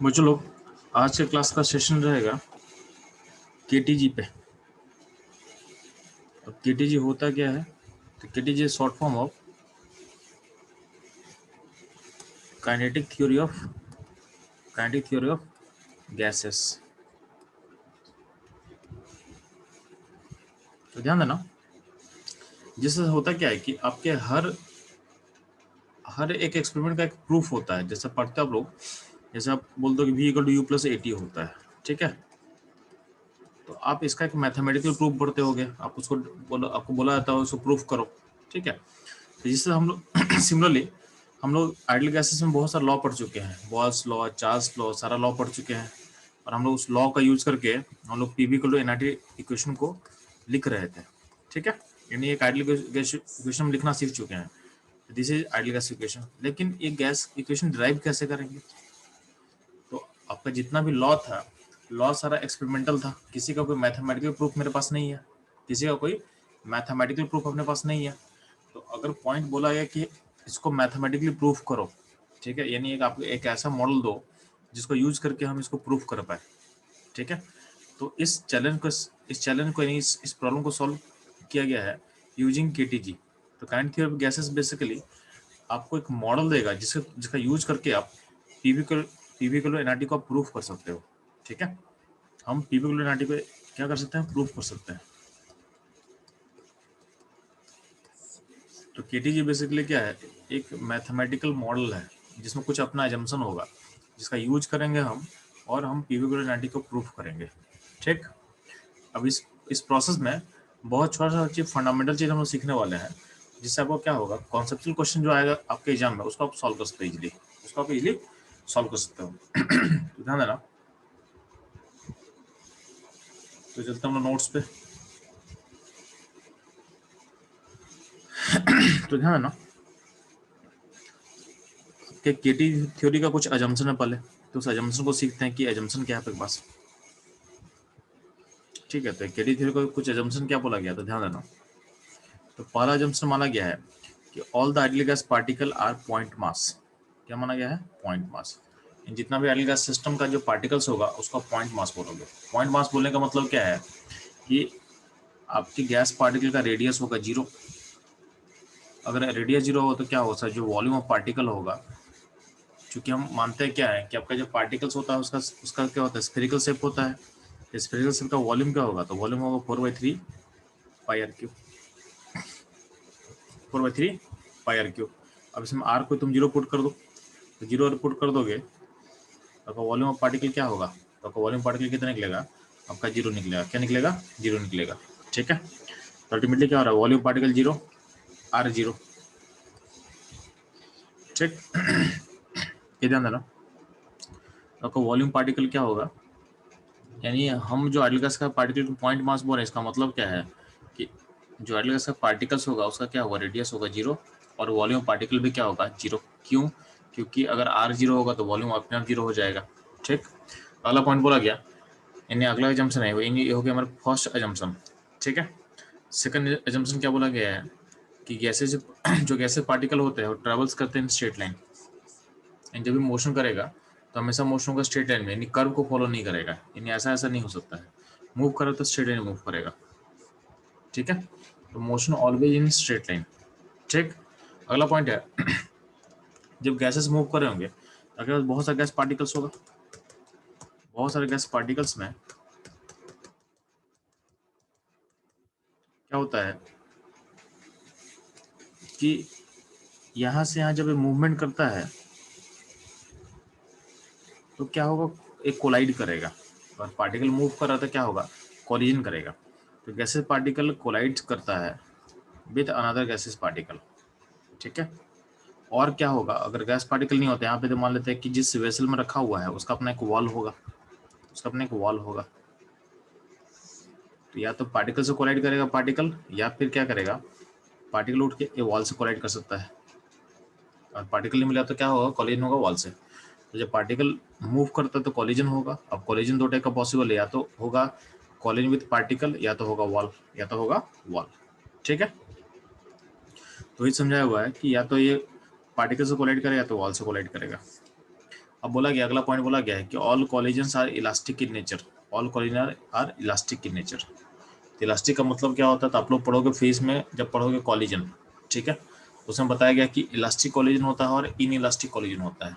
बच्चों लोग, आज के क्लास का सेशन रहेगा केटीजी पे। अब केटीजी होता क्या है? तो KTG short form of kinetic theory of gases. तो ध्यान देना, जिससे होता क्या है कि आपके हर एक एक्सपेरिमेंट का एक प्रूफ होता है। जैसे पढ़ते हो आप लोग, जैसे आप बोलते हो कि v = u+at होता है, ठीक है? तो आप इसका एक मैथमेटिकल प्रूफ पढ़ते होगे, आप उसको आपको बोला जाता है उसको प्रूफ करो, ठीक है? तो जिससे हम लोग सिमिलरली हम लोग आइडियल गैसेस में बहुत सारे लॉ पढ़ चुके हैं, बॉल्स लॉ, चार्ल्स लॉ, सारा लॉ पढ़ चुके हैं। और हम लोग उस लॉ का यूज करके हम लोग पीवी = एनआरटी इक्वेशन को लिख रहे थे, ठीक है? यानी एक आइडियल गैस इक्वेशन हम लिखना सीख चुके हैं। This is ideal gas equation. लेकिन एक गैस इक्वेशन ड्राइव कैसे करेंगे? तो आपका जितना भी लॉ था, लॉ सारा एक्सपेरिमेंटल था। किसी का कोई मैथमेटिकल प्रूफ मेरे पास नहीं है, किसी का कोई मैथमेटिकल प्रूफ अपने पास नहीं है। तो अगर पॉइंट बोला गया कि इसको मैथमेटिकली प्रूफ करो, ठीक है, यानी आप एक ऐसा मॉडल दो जिसको यूज करके हम इसको प्रूफ कर पाए, ठीक है? तो इस चैलेंज को यानी इस प्रॉब्लम को सॉल्व किया गया है यूजिंग केटीजी। तो kinetic theory of gases basically आपको एक मॉडल देगा जिसका यूज करके आप पीवी = एनआरटी को प्रूफ कर सकते हो, ठीक है? हम पीवी = एनआरटी पे क्या कर सकते हैं? प्रूफ कर सकते हैं। तो केटीजी बेसिकली क्या है? एक मैथमेटिकल मॉडल है जिसमें कुछ अपना एजम्पशन होगा, जिसका यूज करेंगे हम, और हम पीवी = एनआरटी को प्रूफ करेंगे, ठीक? अब इस प्रोसेस में बहुत छोटा सा चीज, फंडामेंटल चीज हम लोग सीखने वाले हैं, जिससे आपको क्या होगा, कॉन्सेप्चुअल क्वेश्चन जो आएगा आपके एग्जाम में उसको आप सॉल्व कर सकते हो इजीली, उसको आप इजीली सॉल्व कर सकते हो। तो ध्यान देना। तो चलते हम लोग नोट्स पे। तो ध्यान देना, केटी थ्योरी का कुछ अजम्पशन है पहले, तो उस अजम्पशन को सीखते हैं कि अजम्पशन क्या है आपके पास, ठीक है? तो केटी थ्योरी को कुछ अजम्पशन क्या बोला गया, तो ध्यान देना। तो पहला अजम्पशन माना गया है कि all the ideal gas particle are point mass. क्या माना गया है? Point mass. जितना भी आइडियल गैस सिस्टम का जो पार्टिकल्स होगा उसका पॉइंट मास बोलोगे। पॉइंट मास बोलने का मतलब क्या है कि आपकी गैस पार्टिकल का रेडियस होगा 0। अगर रेडियस 0 हो तो क्या होगा, जो वॉल्यूम ऑफ पार्टिकल होगा, चूंकि हम मानते हैं क्या है कि आपका जो पार्टिकल्स होता है उसका क्या होता है, स्फेरिकल शेप होता है। स्फेरिकल शेप का वॉल्यूम क्या होगा, तो वॉल्यूम होगा 4/3 pi r cube. 4/3 pi r cube. अब इसमें आर को तुम 0 पुट कर दो, तो 0 पुट कर दोगे तो आपका वॉल्यूम ऑफ पार्टिकल क्या होगा, तो आपका वॉल्यूम पार्टिकल कितना निकलेगा, आपका 0 निकलेगा। क्या निकलेगा? 0 निकलेगा, ठीक है? तो अल्टीमेटली क्या हो रहा है, वॉल्यूम पार्टिकल 0, आर 0, ठीक? ये ध्यान देना, आपका वॉल्यूम पार्टिकल क्या होगा, यानी हम जो आइडियल गैस का पार्टिकल को पॉइंट मास बोल रहे हैं, इसका मतलब क्या है कि जो आइडियल गैस का पार्टिकल्स होगा उसका क्या होगा, रेडियस होगा 0, और वॉल्यूम पार्टिकल भी क्या होगा, 0। क्यों? क्योंकि अगर आर 0 होगा तो वॉल्यूम अपने आप 0 हो जाएगा, ठीक? अगला पॉइंट बोला गया, यानी अगला एजम्पशन है ये हो गया हमारा फर्स्ट एजम्पशन, ठीक है? सेकंड एजम्पशन क्या बोला गया है कि गैसेज जो गैसेज पार्टिकल होते हैं वो ट्रेवल्स करते हैं स्ट्रेट लाइन। एंड जब भी मोशन करेगा तो हमेशा मोशन का स्ट्रेट लाइन में, यानी कर्व को फॉलो नहीं करेगा, यानी ऐसा नहीं हो सकता है। मूव करे तो स्ट्रेट लाइन मूव करेगा, ठीक है? तो motion always in straight line, ठीक? अगला पॉइंट है जब गैसेस मूव कर रहे होंगे तो आपके पास बहुत सारे गैस पार्टिकल्स होगा। बहुत सारे गैस पार्टिकल्स में क्या होता है कि यहां से यहां जब ये मूवमेंट करता है तो क्या होगा, एक कोलाइड करेगा। और पार्टिकल मूव कर रहा था, क्या होगा, कोलिजन करेगा। तो गैसेस पार्टिकल कोलाइड करता है विद अनदर गैसेस पार्टिकल, ठीक है? और क्या होगा, अगर गैस पार्टिकल नहीं होता यहाँ पे, तो मान लेते हैं कि जिस वेसल में रखा हुआ है उसका अपना एक वॉल होगा, तो या तो पार्टिकल से कोलाइड करेगा पार्टिकल, या फिर क्या करेगा, पार्टिकल उठ के वॉल से कोलाइड कर सकता है। और पार्टिकल नहीं मिला तो क्या होगा, कोलिजन होगा वॉल से। तो जब पार्टिकल मूव करता है तो कोलिजन होगा। अब कोलिजन दो टाइप का पॉसिबल है, या तो होगा कोलिजन विद पार्टिकल, या तो होगा वॉल, ठीक है? तो ये समझाया हुआ है कि या तो ये पार्टिकल से कोलाइड करेगा या तो वॉल से कोलाइड करेगा। अब बोला गया, अगला पॉइंट बोला गया है कि all collisions are elastic in nature, all collision are elastic in nature. Elastic का मतलब क्या होता है, तो आप लोग पढ़ोगे फेज में जब पढ़ोगे कॉलिजन, ठीक है, उसमें बताया गया कि इलास्टिक कॉलिजन होता है और इन इलास्टिक कॉलिजन होता है।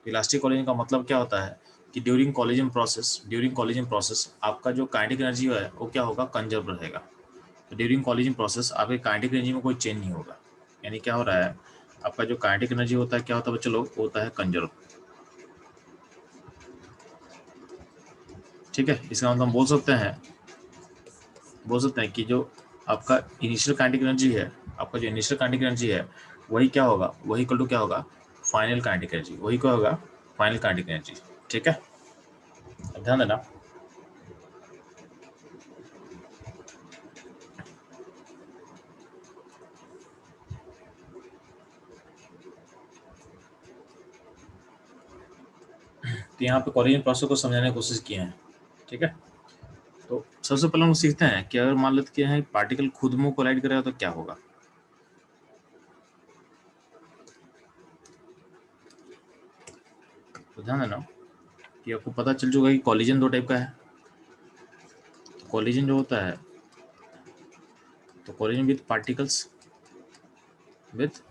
इलास्टिक कॉलिजन का मतलब क्या होता है कि ड्यूरिंग कॉलिजन प्रोसेस आपका जो काइनेटिक एनर्जी है वो क्या होगा, कंजर्व रहेगा। तो ड्यूरिंग कॉलिजन प्रोसेस आपके काइनेटिक एनर्जी में कोई चेंज नहीं होगा, यानी क्या हो रहा है, आपका जो काइनेटिक एनर्जी होता है क्या होता है बच्चों लोग, होता है कंजर्व। ठीक है, इसका मतलब हम बोल सकते हैं कि जो आपका इनिशियल काइनेटिक एनर्जी है, आपका जो इनिशियल काइनेटिक एनर्जी है वही क्या होगा, वही इक्वल टू क्या होगा, फाइनल काइनेटिक एनर्जी, वही क्या होगा, फाइनल काइनेटिक एनर्जी। ठीक है, अब ध्यान देना। तो यहाँ पे कॉलिजन प्रोसेस को समझाने की कोशिश किए हैं। ठीक है, तो सबसे पहले हम सीखते हैं कि अगर मान लेते हैं पार्टिकल खुद में कोलाइड करेगा तो क्या होगा। तो ध्यान देना कि आपको पता चल चुका है कि कॉलिजन दो टाइप का है। कॉलिजन जो होता है, तो collision with particles, with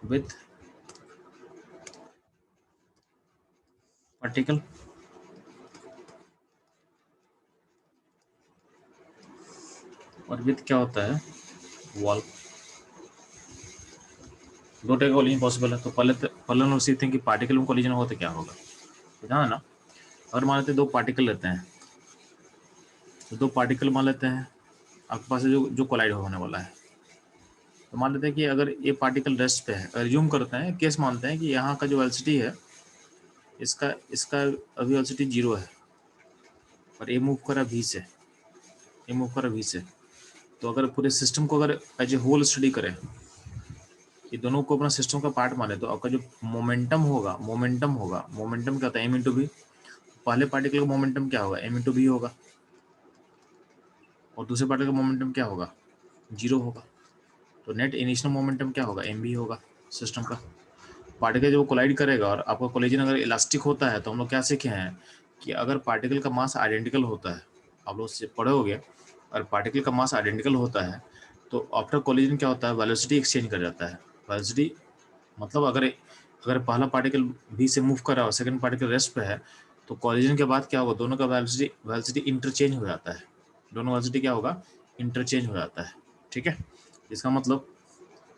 with particle, और विथ क्या होता है, वॉल। दो टाइप का कॉलिजन पॉसिबल है। तो पहले हम सीखते हैं कि पार्टिकल में कॉलिजन होगा तो क्या होगा। तो ध्यान देना, अगर मान लेते हैं दो पार्टिकल लेते हैं, तो दो पार्टिकल मान लेते हैं आपके पास जो जो कोलाइड होने वाला है। तो मान लेते हैं कि अगर ये पार्टिकल रेस्ट पे है, रिज्यूम करते हैं, केस मानते हैं कि यहाँ का जो वेलोसिटी है, इसका इसका अभी वेलोसिटी 0 है और ये मूव करा v से, ये मूव करा v से। तो अगर पूरे सिस्टम को अगर एज ए होल स्टडी करें, ये दोनों को अपना सिस्टम का पार्ट माने, तो आपका जो मोमेंटम क्या होता है, एम इंटू बी। पहले पार्टिकल का मोमेंटम क्या होगा, एम इंटू बी होगा, और दूसरे पार्टिकल का मोमेंटम क्या होगा, 0 होगा। तो नेट इनिशियल मोमेंटम क्या होगा, एम बी होगा सिस्टम का। पार्टिकल जब कोलाइड करेगा और आपका कोलिजन अगर इलास्टिक होता है, तो हम लोग क्या सीखे हैं कि अगर पार्टिकल का मास आइडेंटिकल होता है, आप लोग से पढ़े होगे, और पार्टिकल का मास आइडेंटिकल होता है तो आफ्टर कोलिजन क्या होता है, वेलोसिटी एक्सचेंज कर जाता है। वेलोसिटी मतलब अगर अगर पहला पार्टिकल v से मूव कर रहा है और सेकंड पार्टिकल रेस्ट पे है, तो कोलिजन के बाद क्या होगा, दोनों का वेलोसिटी इंटरचेंज हो जाता है। दोनों वेलोसिटी क्या होगा, इंटरचेंज हो जाता है। ठीक है, इसका मतलब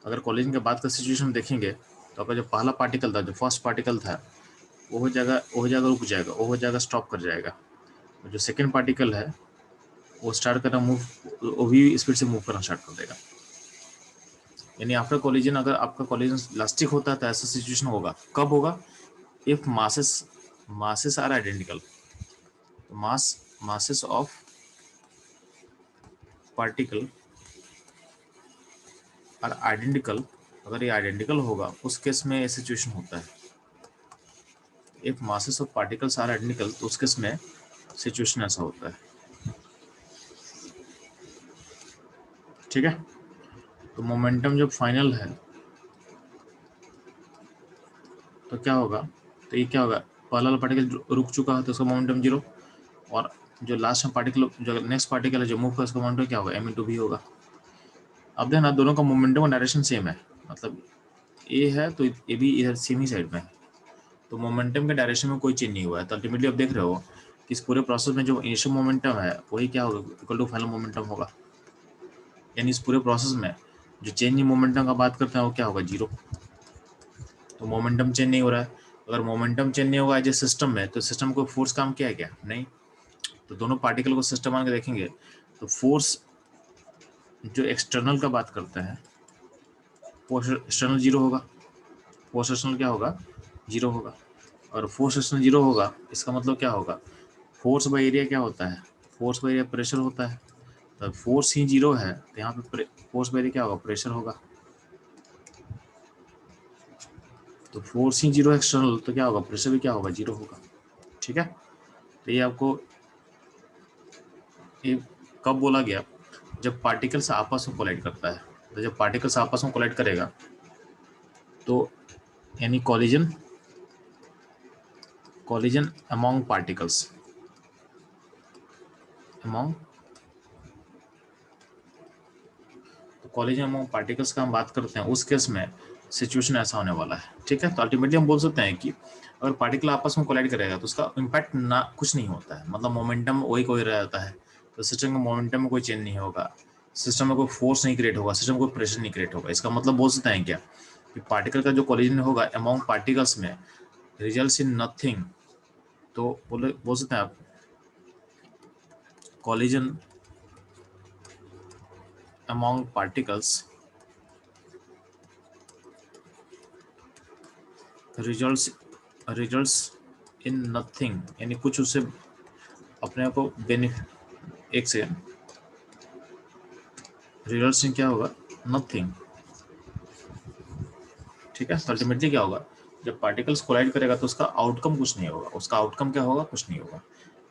अगर कॉलिजन के बाद का सिचुएशन देखेंगे, तो आपका जो पहला पार्टिकल था, जो फर्स्ट पार्टिकल था, वो जगह रुक जाएगा, वो जगह स्टॉप कर जाएगा। जो सेकंड पार्टिकल है वो स्टार्ट करना मूव, वो भी स्पीड से मूव करना स्टार्ट कर देगा। यानी आफ्टर कॉलिजन अगर आपका कॉलिजन इलास्टिक होता है तो ऐसा सिचुएशन होगा, कब होगा, if masses are identical. masses of particle are identical, अगर ये आइडेंटिकल होगा उस केस में ये सिचुएशन होता है। If masses of particles are identical, तो उस केस में सिचुएशन ऐसा होता है। ठीक है, तो मोमेंटम जब फाइनल है तो क्या होगा, तो ये क्या होगा, पहला वाला पार्टिकल रुक चुका है तो उसका मोमेंटम 0, और जो लास्ट में पार्टिकल, जो नेक्स्ट पार्टिकल है जो मूव कर, उसका मोमेंटम क्या होगा, एम इंटू बी होगा। अब देखना दोनों का मोमेंटम का डायरेक्शन सेम है, मतलब ए है तो ये भी इधर सेम ही साइड में है, तो मोमेंटम के डायरेक्शन में कोई चेंज नहीं हुआ है। तो अल्टीमेटली आप देख रहे हो कि इस पूरे प्रोसेस में जो इनिशियल मोमेंटम है वही क्या होगा, इक्वल टू फाइनल मोमेंटम होगा। यानी इस पूरे प्रोसेस में जो चेंज इन मोमेंटम का बात करते हैं वो क्या होगा, 0। तो मोमेंटम चेंज नहीं हो रहा है। अगर मोमेंटम चेंज नहीं होगा एज ए सिस्टम में, तो सिस्टम को फोर्स काम किया है क्या, नहीं। तो दोनों पार्टिकल को सिस्टम मान के देखेंगे तो फोर्स जो एक्सटर्नल का बात करते हैं, फोर्स एक्सटर्नल 0 होगा, फोर्स एक्सटर्नल क्या होगा, 0 होगा। और फोर्स एक्सटर्नल 0 होगा, इसका मतलब क्या होगा, फोर्स बाय एरिया क्या होता है, फोर्स बाय एरिया प्रेशर होता है। तो फोर्स ही 0 है तो यहाँ पे फोर्स बाय एरिया क्या होगा, प्रेशर होगा। तो फोर्स ही 0 एक्सटर्नल, तो क्या होगा, प्रेशर भी क्या होगा, 0 होगा। ठीक है, तो ये आपको ये कब बोला गया, जब पार्टिकल्स आपस में कोलाइड करता है। तो जब पार्टिकल्स आपस में कोलाइड करेगा तो यानी collision collision among particles, among, तो कॉलिजन अमॉन्ग पार्टिकल्स का हम बात करते हैं, उस केस में सिचुएशन ऐसा होने वाला है, ठीक है। तो अल्टीमेटली हम बोल सकते हैं कि अगर पार्टिकल आपस में कोलाइड करेगा तो उसका इम्पैक्ट ना कुछ नहीं होता है, मतलब मोमेंटम वही कोई रह जाता है, तो सिस्टम के मोमेंटम में कोई चेंज नहीं होगा, सिस्टम में कोई फोर्स नहीं क्रिएट होगा, सिस्टम में कोई प्रेशर नहीं क्रिएट होगा। इसका मतलब बोल सकते हैं क्या कि पार्टिकल का जो कोलिजन होगा अमॉन्ग पार्टिकल्स में रिजल्ट्स इन नथिंग, तो बोल सकते हैं आप collision among particles results results in nothing, यानी कुछ उससे अपने आप को बेनिफिट, एक सेकेंड, रिजल्ट्स इन क्या होगा, नथिंग, ठीक है। अल्टीमेटली क्या होगा, जब पार्टिकल्स कोलाइड करेगा तो उसका आउटकम कुछ नहीं होगा, उसका आउटकम क्या होगा, कुछ नहीं होगा।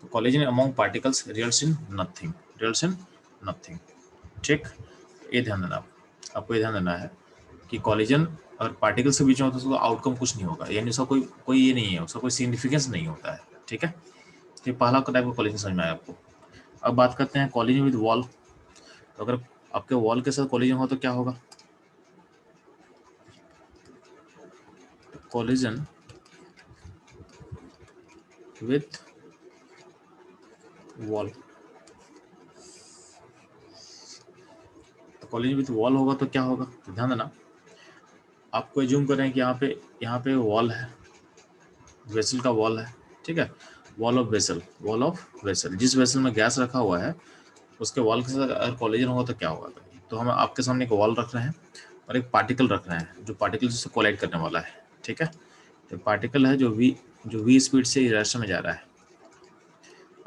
तो collision among particles results in nothing, results in nothing, ठीक। ये ध्यान देना, आपको ये ध्यान देना है कि कॉलिजन और पार्टिकल्स के बीच में होता है तो आउटकम कुछ नहीं होगा, यानी उसका कोई कोई ये नहीं है, उसका कोई सिग्निफिकेंस नहीं होता है, ठीक है। ये पहला टाइप का कॉलिजन समझ में आया आपको। अब बात करते हैं कॉलिजन विद वॉल। तो अगर आपके वॉल के साथ कॉलिजन हो तो क्या होगा, कॉलिजन विथ वॉल, तो कॉलिजन विथ वॉल होगा तो क्या होगा, तो ध्यान देना, आपको एज्यूम करें कि यहाँ पे वॉल है, वेसल का वॉल है, ठीक है, wall of vessel, wall of vessel, जिस वेसल में गैस रखा हुआ है उसके वॉल के साथ अगर कॉलिजन होगा तो क्या होगा। तो हम आपके सामने एक वॉल रख रहे हैं और एक पार्टिकल रख रहे हैं, जो पार्टिकल जिससे कोलाइड करने वाला है, ठीक है। तो पार्टिकल है जो वी स्पीड से डायरेक्शन में जा रहा है।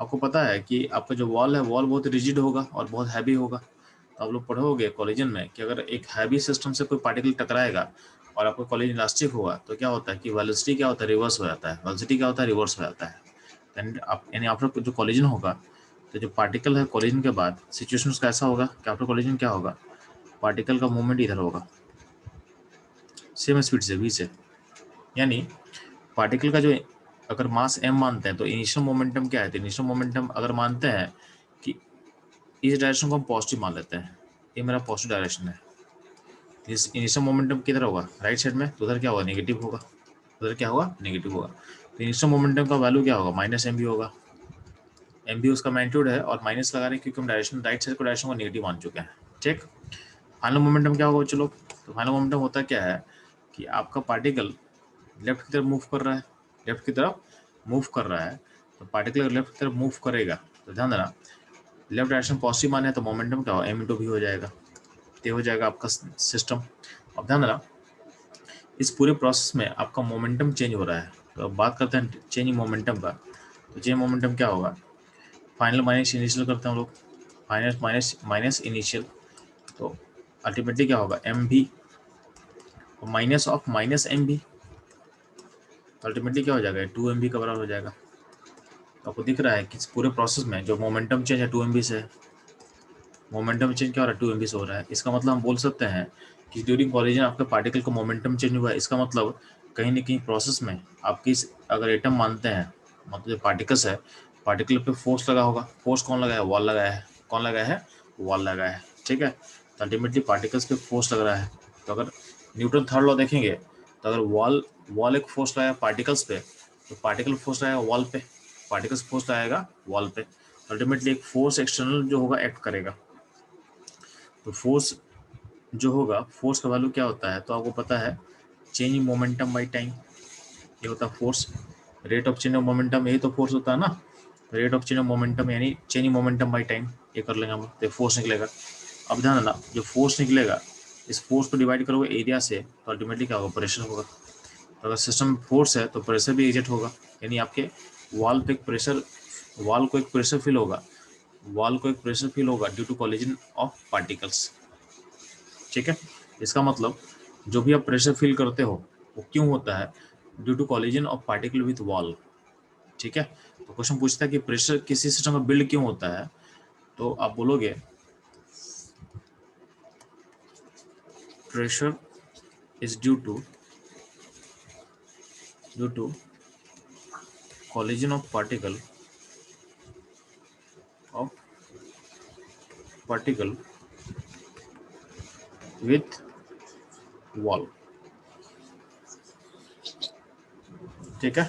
आपको पता है कि आपका जो वॉल है, वॉल बहुत रिजिड होगा और बहुत हैवी होगा। तो आप लोग पढ़ोगे कॉलिजन में कि अगर एक हैवी सिस्टम से कोई पार्टिकल टकराएगा और आपका कॉलिजन इलास्टिक होगा तो क्या होता है कि वेलोसिटी क्या होता है, रिवर्स हो जाता है, वेलोसिटी क्या होता है, रिवर्स हो जाता है। यानी आफ्टर जो कॉलिजन होगा, तो जो पार्टिकल है कॉलिजन के बाद सिचुएशन उसका ऐसा होगा कि आफ्टर कॉलिजन क्या होगा, पार्टिकल का मूवमेंट इधर होगा सेम स्पीड से, वी से, यानी पार्टिकल का जो अगर मास m मानते हैं तो इनिशियल मोमेंटम क्या है, तो इनिशियल मोमेंटम अगर मानते हैं कि इस डायरेक्शन को हम पॉजिटिव मान लेते हैं, ये मेरा पॉजिटिव डायरेक्शन है, इस इनिशियल मोमेंटम किधर होगा, राइट साइड में, तो उधर क्या होगा, नेगेटिव होगा, उधर क्या होगा, नेगेटिव होगा। तो इनिशियल मोमेंटम का वैल्यू क्या होगा, माइनस एम भी होगा, एम भी उसका मैग्नीट्यूड है और माइनस लगा रहे हैं क्योंकि हम डायरेक्शन राइट साइड को डायरेक्शन को नेगेटिव मान चुके हैं, ठीक। फाइनल मोमेंटम क्या होगा चलो, तो फाइनल मोमेंटम होता क्या है कि आपका पार्टिकल लेफ्ट की तरफ मूव कर रहा है, लेफ्ट की तरफ मूव कर रहा है, तो पार्टिकल अगर लेफ्ट की तरफ मूव करेगा तो ध्यान देना, लेफ्ट डायरेक्शन पॉजिटिव माने तो मोमेंटम क्या होगा, एम इंटू भी हो जाएगा, ये हो जाएगा आपका सिस्टम। अब ध्यान देना, इस पूरे प्रोसेस में आपका मोमेंटम चेंज हो रहा है। तो अब बात करते हैं चेंज इन मोमेंटम का। तो चेंज मोमेंटम क्या होगा, फाइनल माइनस इनिशियल करते हैं हम लोग, फाइनल माइनस माइनस इनिशियल, तो अल्टीमेटली क्या होगा, एम भी माइनस ऑफ माइनस एम भी, अल्टीमेटली क्या हो जाएगा, 2 MB का बराबर हो जाएगा। तो आपको दिख रहा है कि इस पूरे प्रोसेस में जो मोमेंटम चेंज है 2 MB से है, मोमेंटम चेंज क्या हो रहा है, 2 MB से हो रहा है। इसका मतलब हम बोल सकते हैं कि ड्यूरिंग कॉलिजन आपके पार्टिकल का मोमेंटम चेंज हुआ है। इसका मतलब कहीं ना कहीं प्रोसेस में आपकी अगर एटम मानते हैं, मतलब जो पार्टिकल्स है, पार्टिकल पे फोर्स लगा होगा, फोर्स कौन लगाया है, वॉल लगाया है, कौन लगाया है, वॉल लगाया है, ठीक है। तो अल्टीमेटली पार्टिकल्स पे फोर्स लग रहा है। तो अगर न्यूटन थर्ड लॉ देखेंगे तो अगर वॉल वॉल एक फोर्स लगाया पार्टिकल्स पे, तो पार्टिकल फोर्स लगाएगा वॉल पे, पार्टिकल्स फोर्स लगाएगा वॉल पे, अल्टीमेटली एक फोर्स एक्सटर्नल जो होगा एक्ट करेगा। तो फोर्स जो होगा, फोर्स का वैल्यू क्या होता है, तो आपको पता है change in momentum by time, ये होता है force, rate of change of momentum, यही तो फोर्स होता है ना। Rate of change of momentum यानी change in momentum by time, ये कर लेंगे हम, तो फोर्स निकलेगा। अब ध्यान देना, जो फोर्स निकलेगा, इस फोर्स को डिवाइड करोगे एरिया से तो अल्टीमेटली क्या होगा, प्रेशर होगा। तो अगर सिस्टम में फोर्स है तो प्रेशर भी एग्जर्ट होगा, यानी आपके वॉल पे एक प्रेशर, वॉल को एक प्रेशर फील होगा, वॉल को एक प्रेशर फील होगा due to collision of particles, ठीक है। इसका मतलब जो भी आप प्रेशर फील करते हो वो क्यों होता है, due to collision of particle with wall, ठीक है। तो क्वेश्चन पूछता है कि प्रेशर किसी सिस्टम में बिल्ड क्यों होता है, तो आप बोलोगे pressure is due to collision of particle with wall, ठीक है।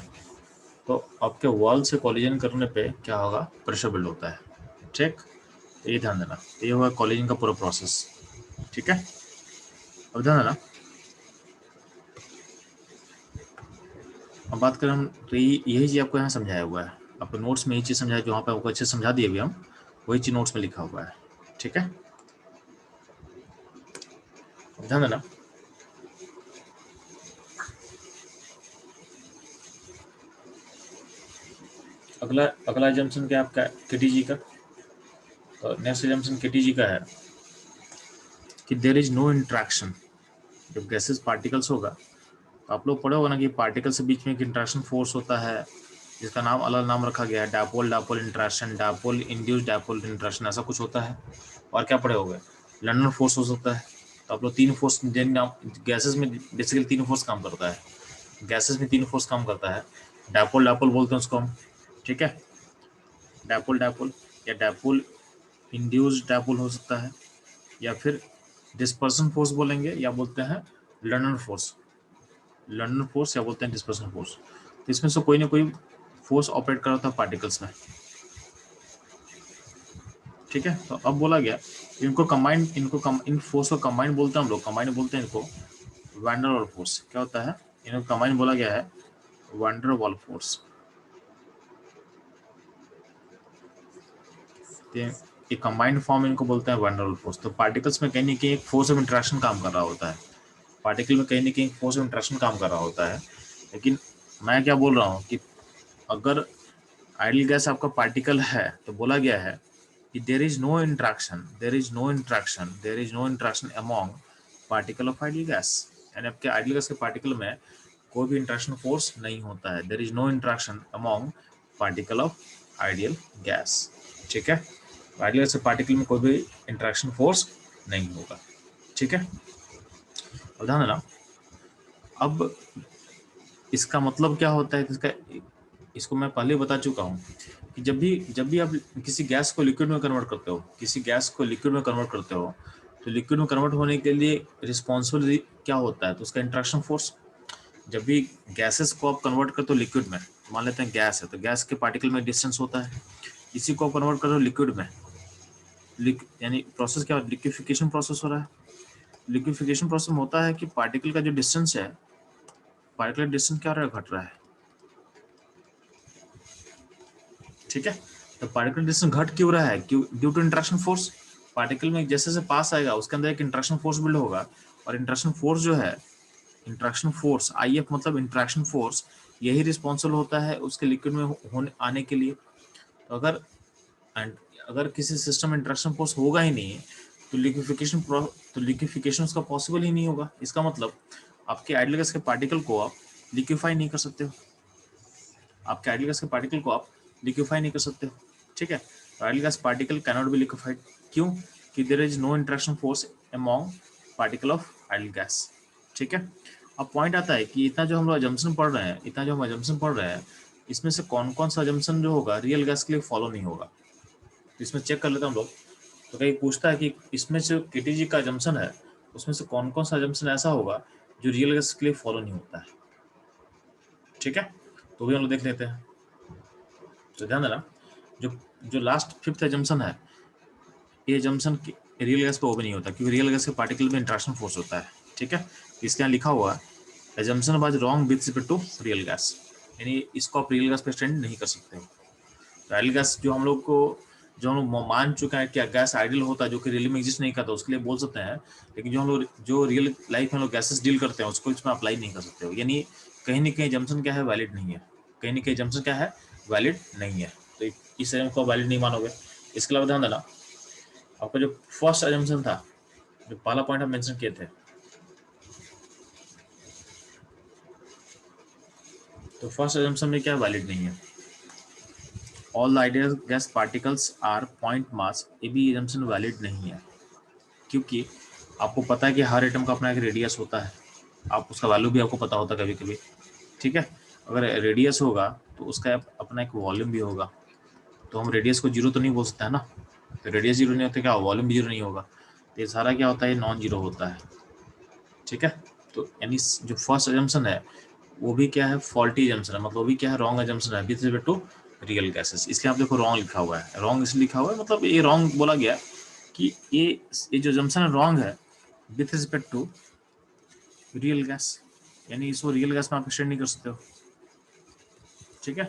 तो आपके वॉल से कॉलिजन करने पे क्या होगा, प्रेशर बिल्ड होता है, ठीक। तो ये ध्यान देना, ये होगा कॉलिजन का पूरा प्रोसेस, ठीक है। अब ध्यान देना, अब बात करें हम, तो यही चीज आपको यहाँ समझाया हुआ है, आपको नोट्स में यही चीज समझाया, जो वहाँ पे आपको अच्छे समझा दिए अभी हम, वही चीज नोट्स में लिखा हुआ है, ठीक है। अब ध्यान देना, अगला जंक्शन क्या आपका केटीजी का। तो नेक्स्ट जंक्शन केटीजी का है कि देयर इज नो इंट्रैक्शन। जब गैसेस पार्टिकल्स होगा तो आप लोग पढ़े होगा ना कि पार्टिकल्स के बीच में एक इंट्रैक्शन फोर्स होता है, जिसका नाम अलग नाम रखा गया है, dipole interaction, dipole induced dipole interaction, ऐसा कुछ होता है। और क्या पढ़े होगे, लंडन फोर्स हो सकता है। तो आप लोग तीन फोर्स, गैसेस में बेसिकली तीन फोर्स काम करता है, गैसेस में तीन फोर्स काम करता है। डायपोल बोलते हैं उसको हम, ठीक है। डायपोल या डायपोल इंड्यूस्ड डायपोल हो सकता है, या फिर डिस्पर्सन फोर्स बोलेंगे, या बोलते हैं लंडन फोर्स, या बोलते हैं डिस्पर्सन फोर्स। तो इसमें से कोई ना कोई फोर्स ऑपरेट कर रहा था पार्टिकल्स में, ठीक है। तो अब बोला गया इन फोर्स को कंबाइंड बोलते हैं हम लोग, कंबाइंड बोलते हैं इनको वैन डर वाल फोर्स। क्या होता है, इनको कंबाइंड बोला गया है वैन डर वाल फोर्स। ये कंबाइंड फॉर्म इनको बोलते हैं वैन डर वाल फोर्स। तो पार्टिकल्स में कहीं ना कहीं एक फोर्स ऑफ इंट्रैक्शन काम कर रहा होता है, पार्टिकल में कहीं ना कहीं फोर्स ऑफ इंट्रैक्शन काम कर रहा होता है। लेकिन मैं क्या बोल रहा हूँ कि अगर आइडियल गैस आपका पार्टिकल है तो बोला गया है कि there is no interaction among particle of ideal gas. यानी आपके आइडियल गैस के पार्टिकल में कोई भी इंट्रैक्शन फोर्स नहीं होता है, there is no interaction among particle of ideal gas, ठीक है। आइडियल गैस के पार्टिकल में कोई भी इंट्रैक्शन फोर्स नहीं होगा, ठीक है। ध्यान देना, अब इसका मतलब क्या होता है, इसको मैं पहले बता चुका हूँ कि जब भी आप किसी गैस को लिक्विड में कन्वर्ट करते हो, तो लिक्विड में कन्वर्ट होने के लिए रिस्पॉन्सिबल क्या होता है, तो उसका इंट्रैक्शन फोर्स। जब भी गैसेस को आप कन्वर्ट करते हो लिक्विड में, मान लेते हैं गैस है, तो गैस के पार्टिकल में डिस्टेंस होता है। इसी को आप कन्वर्ट कर रहे हो लिक्विड में, यानी प्रोसेस क्या, लिक्विफिकेशन प्रोसेस हो रहा है। लिक्विफिकेशन प्रोसेस में होता है कि पार्टिकल का जो डिस्टेंस है, पार्टिकुलर डिस्टेंस क्या हो रहा है, घट रहा है, ठीक है। तो पार्टिकुलर डिस्टेंस घट क्यों रहा है, क्यों, due to interaction force. Particle में जैसे से पास आएगा उसके अंदर एक इंट्रैक्शन फोर्स बिल्ड होगा, और इंट्रैक्शन फोर्स जो है, इंट्रैक्शन फोर्स IF मतलब इंट्रैक्शन फोर्स, यही रिस्पॉन्सिबल होता है उसके लिक्विड में होने आने के लिए। तो अगर किसी सिस्टम में इंट्रैक्शन फोर्स होगा ही नहीं, तो लिक्विफिकेशन उसका पॉसिबल ही नहीं होगा। इसका मतलब आपके आइडियल गैस के पार्टिकल को आप लिक्विफाई नहीं कर सकते हो, आपके आइडियल गैस के पार्टिकल को आप लिक्विफाई नहीं कर सकते हो, ठीक है। Ideal gas particle can not be liquefied, क्यों, कि there is no interaction force among particle of ideal gas, ठीक है। अब पॉइंट आता है कि इतना जो हम अजम्पशन पढ़ रहे हैं, इसमें से कौन कौन सा अजम्पशन जो होगा रियल गैस के लिए फॉलो नहीं होगा। इसमें चेक कर लेते हैं हम लोग। तो कहीं पूछता है कि इसमें जो केटीजी का अजम्पशन है, उसमें से कौन कौन सा अजम्पशन ऐसा होगा जो रियल गैस के लिए फॉलो नहीं होता है, ठीक है। तो भी हम लोग देख लेते हैं। तो ध्यान देना, जो लास्ट फिफ्थ अजम्पशन है, ये अजम्पशन रियल गैस पे वो भी नहीं होता, क्योंकि रियल गैस के पार्टिकल में इंट्रैक्शन फोर्स होता है, ठीक है। इसके यहाँ लिखा हुआ assumption was wrong with respect to real gas, यानी इसको आप रियल गैस पे एक्सटेंड नहीं कर सकते हो। आइडियल गैस जो हम लोग मान चुके हैं कि गैस आइडियल होता है, जो कि रियल में एग्जिस्ट नहीं करता, उसके लिए बोल सकते हैं। लेकिन जो रियल लाइफ में लोग गैसेस डील करते हैं, उसको इसमें अप्लाई नहीं कर सकते हो, यानी कहीं ना कहीं जम्पशन क्या है, वैलिड नहीं है, कहीं ना कहीं जम्पशन क्या है, वैलिड नहीं है। तो इस एम को वैलिड नहीं मानोगे। इसके अलावा ध्यान देना, आपका जो फर्स्ट अजम्पशन था, जो पहला पॉइंट हम मेंशन किए थे, तो फर्स्ट अजम्पशन में क्या वैलिड नहीं है, all the ideal gas particles are point mass, ये भी एजम्पशन वैलिड नहीं है, क्योंकि आपको पता है कि हर एटम का अपना एक रेडियस होता है, आप उसका वैल्यू भी आपको पता होता है कभी कभी, ठीक है। अगर रेडियस होगा तो उसका अपना एक वॉल्यूम भी होगा। तो हम रेडियस को जीरो तो नहीं बोल सकते है ना, तो रेडियस जीरो नहीं होता क्या, वॉल्यूम भी जीरो नहीं होगा, तो ये सारा क्या होता है, नॉन जीरो होता है। ठीक है, तो यानी जो फर्स्ट एजम्पशन है वो भी क्या है, फॉल्टी एजम्पशन है, मतलब वो भी क्या है, रॉन्ग एजम्पशन है with respect to real gases. इसलिए आप देखो रॉन्ग लिखा हुआ है, रॉन्ग इसलिए लिखा हुआ है मतलब ये रॉन्ग बोला गया कि ये जो एजम्पशन है रॉन्ग है with respect to real gas, यानी इसको रियल गैस में आप एक्सटेंड नहीं कर सकते हो। ठीक है,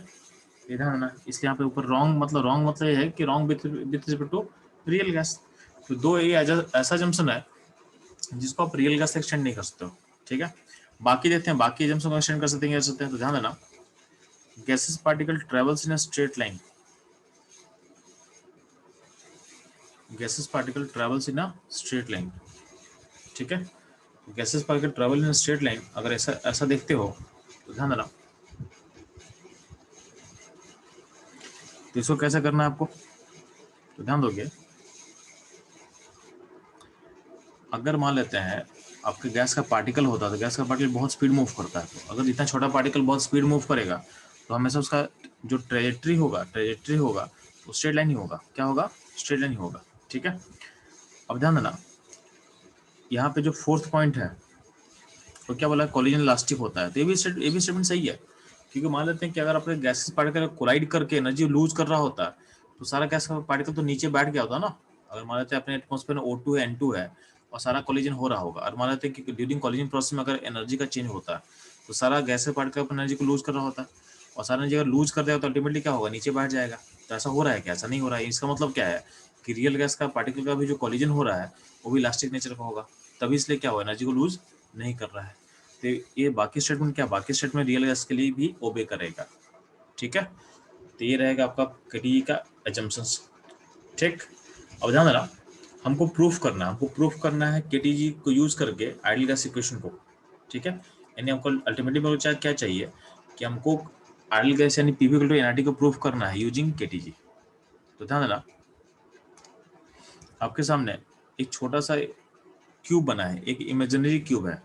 ये ध्यान रखना, इसलिए यहाँ पे ऊपर रॉन्ग मतलब ये है कि wrong with respect to real gas. तो दो ये ऐसा जंक्शन है जिसको आप रियल गैस से एक्सटेंड नहीं कर सकते हो। ठीक है, बाकी देखते हैं बाकी जंक्शन को एक्सटेंड कर सकते हैं, तो ध्यान देना, gases particle travels in a straight line, gases particle travels in a straight line. ठीक है, gases particle travel in a straight line, अगर ऐसा ऐसा देखते हो तो ध्यान देना, तो इसको कैसे करना है आपको, तो ध्यान दोगे, अगर मान लेते हैं आपके गैस का पार्टिकल होता है तो गैस का पार्टिकल बहुत स्पीड मूव करता है, तो अगर इतना छोटा पार्टिकल बहुत स्पीड मूव करेगा तो हमेशा उसका जो ट्रेजेक्ट्री होगा वो स्ट्रेट लाइन ही होगा, क्या होगा, स्ट्रेट लाइन ही होगा। ठीक है, अब ध्यान देना, यहाँ पे जो फोर्थ पॉइंट है तो क्या बोला, कोलिजन इलास्टिक होता है, तो ये भी स्टेटमेंट सही है, क्योंकि मान लेते हैं कि अगर अपने गैसेस पार्टिकल कोलाइड करके एनर्जी लूज कर रहा होता है तो सारा गैस का पार्टिकल तो नीचे बैठ गया होता ना। अगर मान लेते हैं अपने एटमॉस्फेयर में O2 है, N2 है और सारा कोलिजन हो रहा होगा, और मान लेते हैं कि ड्यूरिंग कोलिजन प्रोसेस में अगर एनर्जी का चेंज होता है तो सारा गैस पार्टिकल अपनी एनर्जी को लूज कर रहा होता है, और सारा एनर्जी अगर लूज कर देगा तो अल्टीमेटली क्या होगा, नीचे बैठ जाएगा। तो ऐसा हो रहा है क्या, ऐसा नहीं हो रहा है। इसका मतलब क्या है कि रियल गैस का पार्टिकल का भी जो कोलिजन हो रहा है वो भी इलास्टिक नेचर का होगा, तभी इसलिए क्या होगा, एनर्जी को लूज नहीं कर रहा है। तो ये बाकी स्टेटमेंट क्या, बाकी स्टेटमेंट रियल गैस के लिए भी ओबे करेगा। ठीक है, तो ये रहेगा आपका केटीजी का एजम्पशंस। ठीक, अब ध्यान देना, हमको प्रूफ करना है केटीजी को यूज करके आइडियल गैस इक्वेशन को। ठीक है, यानी हमको अल्टीमेटली क्या चाहिए कि हमको आइडियल गैस यानी पीवी इक्वल टू एनआरटी को प्रूफ करना है यूजिंग केटीजी। तो ध्यान देना, आपके सामने एक छोटा सा क्यूब बना है, एक इमेजिनरी क्यूब है,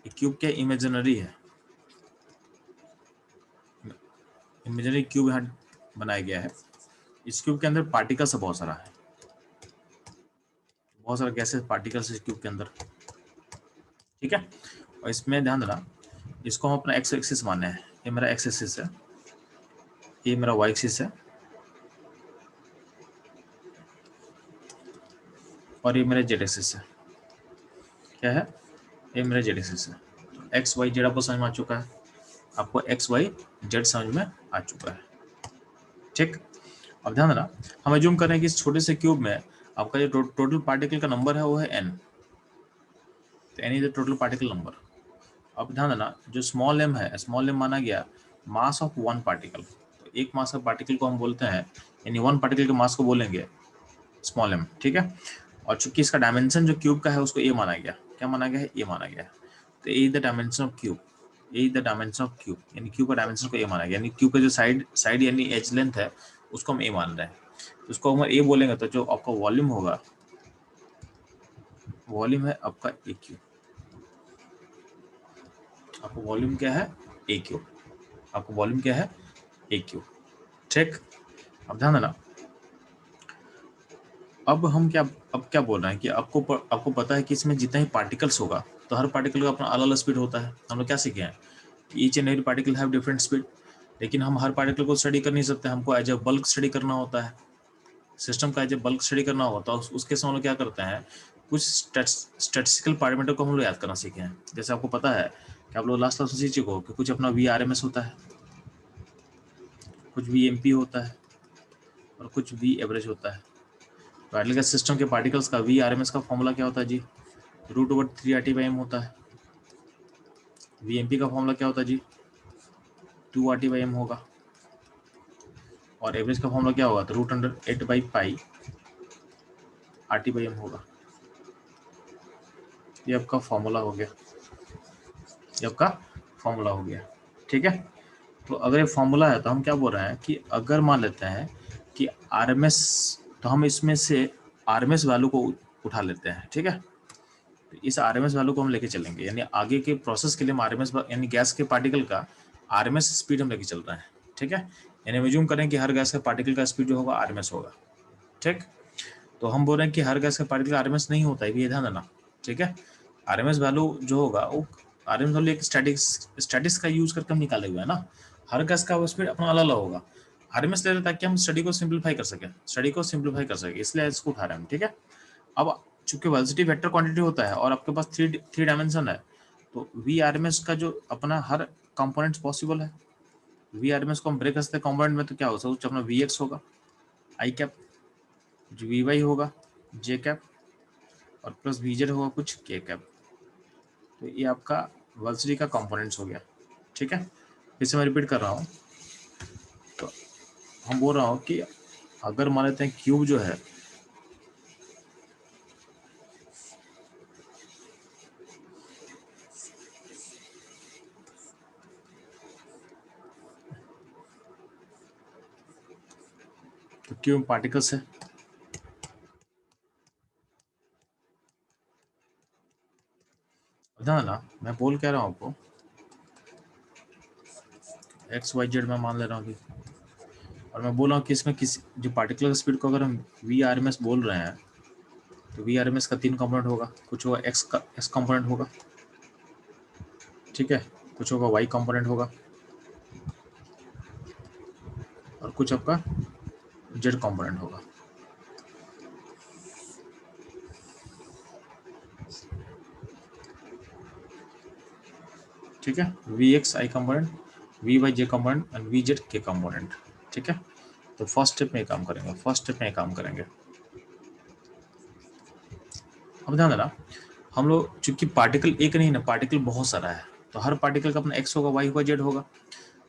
एक क्यूब क्या इमेजिनरी है, इमेजिनरी क्यूब यहाँ बनाया गया है। इस क्यूब के अंदर पार्टिकल्स बहुत सारा है, बहुत सारा गैसेस पार्टिकल्स इस क्यूब के अंदर। ठीक है, और इसमें ध्यान देना, इसको हम अपना एक्स एक्सिस माने हैं, ये मेरा एक्स एक्सिस है, ये मेरा वाई एक्सिस है, और ये मेरा जेड एक्सिस है। क्या है, ये मेरा जेड एक्सिस है। तो एक्स वाई जेड आपको समझ में आ चुका है, आपको एक्स वाई जेड समझ में आ चुका है। ठीक, अब ध्यान देना, हम एज्यूम कर रहे हैं कि इस छोटे से क्यूब में आपका जो टोटल पार्टिकल का नंबर है वो है n, तो n is the total particle number. अब ध्यान देना, जो स्मॉल m है, स्मॉल m माना गया मास ऑफ वन पार्टिकल, तो एक मास ऑफ पार्टिकल को हम बोलते हैं, यानी वन पार्टिकल के मास को बोलेंगे स्मॉल m। ठीक है, और चूंकि इसका डायमेंशन जो क्यूब का है उसको a माना गया, क्या माना गया है, a माना गया है, तो a is the dimension of cube, a is the dimension of cube, यानी क्यूब का डायमेंशन को a माना गया, यानी क्यूब का जो साइड यानी एज लेंथ है उसको हम a मान रहे हैं। तो उसको हम a बोलेंगे तो जो आपका वॉल्यूम होगा, वॉल्यूम है आपका ए क्यूब, आपको वॉल्यूम क्या है, ए क्यूब, आपको वॉल्यूम क्या है, ए क्यूब। ठीक, अब ध्यान देना, अब क्या बोल रहे हैं कि आपको पता है कि इसमें जितना ही पार्टिकल्स होगा तो हर पार्टिकल का अपना अलग अलग स्पीड होता है। हम लोग क्या सीखे हैं, each and every particle have different speed, लेकिन हम हर पार्टिकल को स्टडी कर नहीं सकते, हमको एज ए बल्क स्टडी करना होता है, सिस्टम का एज ए बल्क स्टडी करना होता है। उसके समय हम लोग क्या करते हैं, कुछ स्टैटिस्टिकल पैरामीटर को हम लोग याद करना सीखे हैं। जैसे आपको पता है कि आप लोग लास्ट क्लास में सीख चुके हो कि कुछ अपना VRMS होता है, कुछ VMP होता है, और कुछ V एवरेज होता है। तो आइडियल गैस सिस्टम के पार्टिकल्स का VRMS का फॉर्मूला क्या होता है जी, √3RT/m होता है। VMP का फॉर्मूला क्या होता है जी, 2RT/m होगा, और एवरेज का फॉर्मूला क्या होगा, तो √8/π/RT/m होगा। ये आपका फॉर्मूला हो गया, ये आपका फॉर्मूला हो गया। ठीक है, तो अगर ये फॉर्मूला है तो हम क्या बोल रहे हैं कि अगर मान लेते हैं कि RMS, तो हम इसमें से RMS वैल्यू को उठा लेते हैं। ठीक है, तो इस RMS वैल्यू को हम लेके चलेंगे, यानी आगे के प्रोसेस के लिए हम RMS यानी गैस के पार्टिकल का आरएमएस स्पीड हम लेके चल रहे हैं, ठीक है। यानी एज्यूम करें कि हर गैस का पार्टिकल का स्पीड जो होगा आरएमएस होगा, ठीक। तो हम बोल रहे हैं कि हर गैस का पार्टिकल आरएमएस नहीं होता है, ये ध्यान देना, ठीक है। आरएमएस वैल्यू जो होगा वो आरएमएस वैल्यू एक स्टैटिक्स का यूज करके हम निकाले हुए हैं ना, हर गैस का स्पीड अपना अलग अलग होगा। आरएमएस ले रहे ताकि हम स्टडी को सिंप्लीफाई कर सके, इसलिए इसको उठा रहे हैं हम, ठीक है। अब चूंकि वेलोसिटी वेक्टर क्वांटिटी होता है और आपके पास थ्री डायमेंशन है, तो वी आरएमएस का जो अपना हर कंपोनेंट्स पॉसिबल है। वी आरएमएस को हम ब्रेक कर सकते हैं कंपोनेंट में, तो क्या हो सकता है अपना वी एक्स होगा आई कैप, जो वी वाई होगा जे कैप, और प्लस वी जेड होगा कुछ के कैप। तो ये आपका वेलोसिटी का कंपोनेंट्स हो गया, ठीक है। फिर से मैं रिपीट कर रहा हूँ, तो हम बोल रहा हूँ कि अगर मान लेते हैं क्यूब जो है तो क्यूब पार्टिकल्स है, ना मैं बोल कह रहा हूँ आपको एक्स वाई जेड में मान ले रहा हूँ अभी, और मैं बोल रहा हूँ कि इसमें किसी जो पार्टिकुलर स्पीड को अगर हम वी आर एम एस बोल रहे हैं, तो वी आर एम एस का 3 कंपोनेंट होगा, कुछ होगा एक्स का एक्स कंपोनेंट होगा, ठीक है, कुछ होगा वाई कंपोनेंट होगा, और कुछ आपका जेड कंपोनेंट होगा, ठीक है। V X I component, V Y J component and V Z के कंपोनेंट, ठीक है। तो फर्स्ट स्टेप में काम करेंगे। अब ध्यान देना, हम लोग चूंकि पार्टिकल एक नहीं ना, पार्टिकल बहुत सारा है, तो हर पार्टिकल का अपना एक्स होगा, वाई होगा, जेड होगा।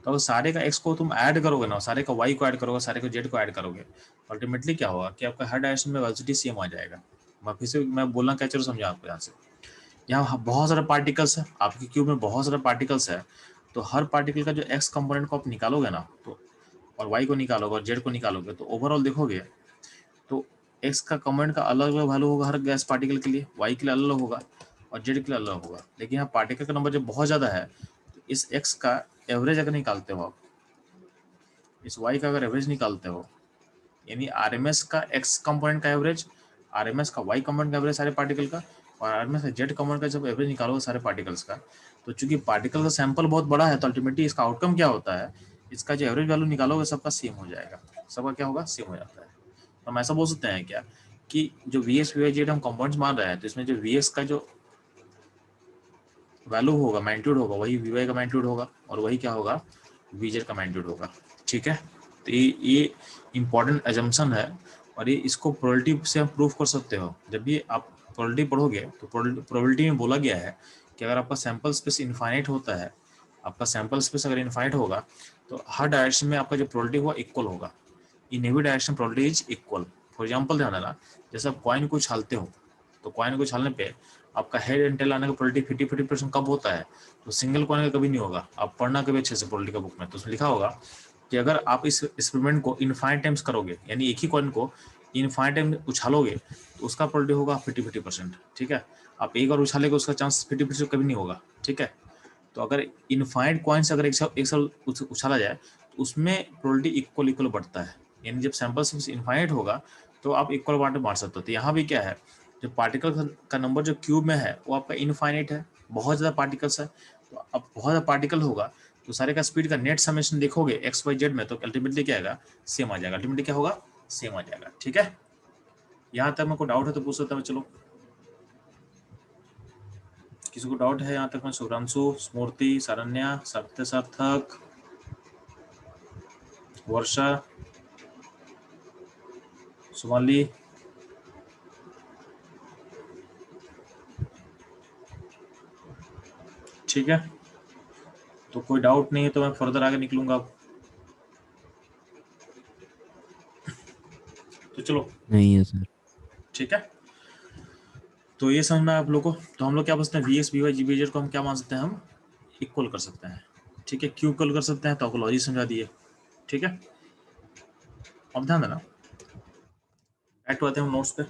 तो अगर सारे का एक्स को तुम ऐड करोगे ना, सारे का वाई को ऐड करोगे, सारे का जेड को ऐड करोगे, तो अल्टीमेटली क्या होगा कि आपका हर डायरेक्शन में वेलोसिटी सेम आ जाएगा। मैं फिर से मैं बोलना क्या चलो समझा आपको। यहाँ से यहाँ बहुत सारा पार्टिकल्स है, आपके क्यूब में बहुत सारा पार्टिकल्स है, तो हर पार्टिकल का जो एक्स कंपोनेंट को आप निकालोगे ना, तो और वाई को निकालोगे और जेड को निकालोगे, तो ओवरऑल देखोगे तो एक्स का कंपोनेंट का अलग अलग वैल्यू होगा हर गैस पार्टिकल के लिए, वाई के लिए अलग होगा और जेड के लिए अलग होगा। लेकिन यहाँ पार्टिकल का नंबर जब बहुत ज़्यादा है, तो इस एक्स का एवरेज अगर निकालते हो आप, इस वाई का अगर एवरेज निकालते हो, यानी आरएमएस का एक्स कंपोनेंट का एवरेज, आरएमएस का वाई कंपोनेंट का एवरेज सारे पार्टिकल का, और आरएमएस का जेड कंपोनेंट का जब एवरेज निकालोगे सारे पार्टिकल्स का, तो चूंकि पार्टिकल का सैंपल बहुत बड़ा है, तो अल्टीमेटली इसका आउटकम क्या होता है, इसका जो एवरेज वैल्यू निकालोगे सबका सेम हो जाएगा, सबका क्या होगा, सेम हो जाता है। तो हम ऐसा बोल सकते हैं क्या कि जो V S V Y Z हम कंपाउंड्स मान रहे हैं, तो इसमें जो वी एस का जो वैल्यू होगा, मैग्नीट्यूड होगा, वही वी वाई का मैग्नीट्यूड होगा, और वही क्या होगा, वी जेड का मैग्नीट्यूड होगा, ठीक है। तो ये इंपॉर्टेंट एजम्पशन है, और ये इसको प्रोबेबिलिटी से आप प्रूफ कर सकते हो। जब भी आप प्रोबेबिलिटी पढ़ोगे तो प्रोबेबिलिटी में बोला गया है कि अगर आपका सैंपल स्पेस इनफाइनाइट होता है, आपका सैंपल स्पेस अगर इनफाइनाइट होगा, तो हर डायरेक्शन में आपका जो प्रोबेबिलिटी हुआ इक्वल होगा, in every direction probability is equal. For example ध्यान देना, जैसे आप कॉइन को उछालते हो, तो कॉइन को उछालने पे आपका हेड एंड टेल आने का प्रोबेबिलिटी 50% कब होता है, तो सिंगल कॉइन का कभी नहीं होगा। आप पढ़ना कभी अच्छे से प्रोबेबिलिटी का बुक में, तो उसमें लिखा होगा कि अगर आप इस एक्सपेरिमेंट को इनफाइनाइट टाइम्स करोगे, यानी एक ही कॉइन को इनफाइनाइट टाइम उछालोगे, तो उसका प्रोबेबिलिटी होगा 50%, ठीक है। आप एक बार उछालेगे, उसका चांस 50% कभी नहीं होगा, ठीक है। तो अगर इनफाइनाइट कॉइन्स अगर एक साल उछाला जाए, तो उसमें प्रोबेबिलिटी इक्वल इक्वल बढ़ता है, यानी जब सैंपल साइज इनफाइनाइट होगा तो आप इक्वल पार्ट में बांट सकते हो। तो यहाँ भी क्या है, जो पार्टिकल का नंबर जो क्यूब में है वो आपका इनफाइनाइट है, बहुत ज़्यादा पार्टिकल्स है, तो अब बहुत ज़्यादा पार्टिकल होगा, तो सारे का स्पीड का नेट समेशन देखोगे एक्स वाई जेड में, तो अल्टीमेटली क्या आएगा, सेम आ जाएगा, अल्टीमेटली क्या होगा, सेम आ जाएगा, ठीक है। यहाँ तक में कोई डाउट है तो पूछ सकता हूँ, चलो किसी को डाउट है यहाँ तक में? शुभ्रांशु, स्मृति, शरण्या, सत्य सार्थक, वर्षा, सुमाली, ठीक है। तो कोई डाउट नहीं है तो मैं फर्दर आगे निकलूंगा, तो चलो नहीं है सर। ठीक है। तो ये समझना है आप लोग को। तो हम लोग क्या बोलते हैं, V X V Y G B Z को हम क्या मान सकते हैं, हम इक्वल कर सकते हैं, ठीक है। क्यों इक्वल कर सकते हैं, तो आपको लॉजिक समझा दिए, ठीक है। अब ध्यान देना, बैक आते हैं हम नोट्स पे।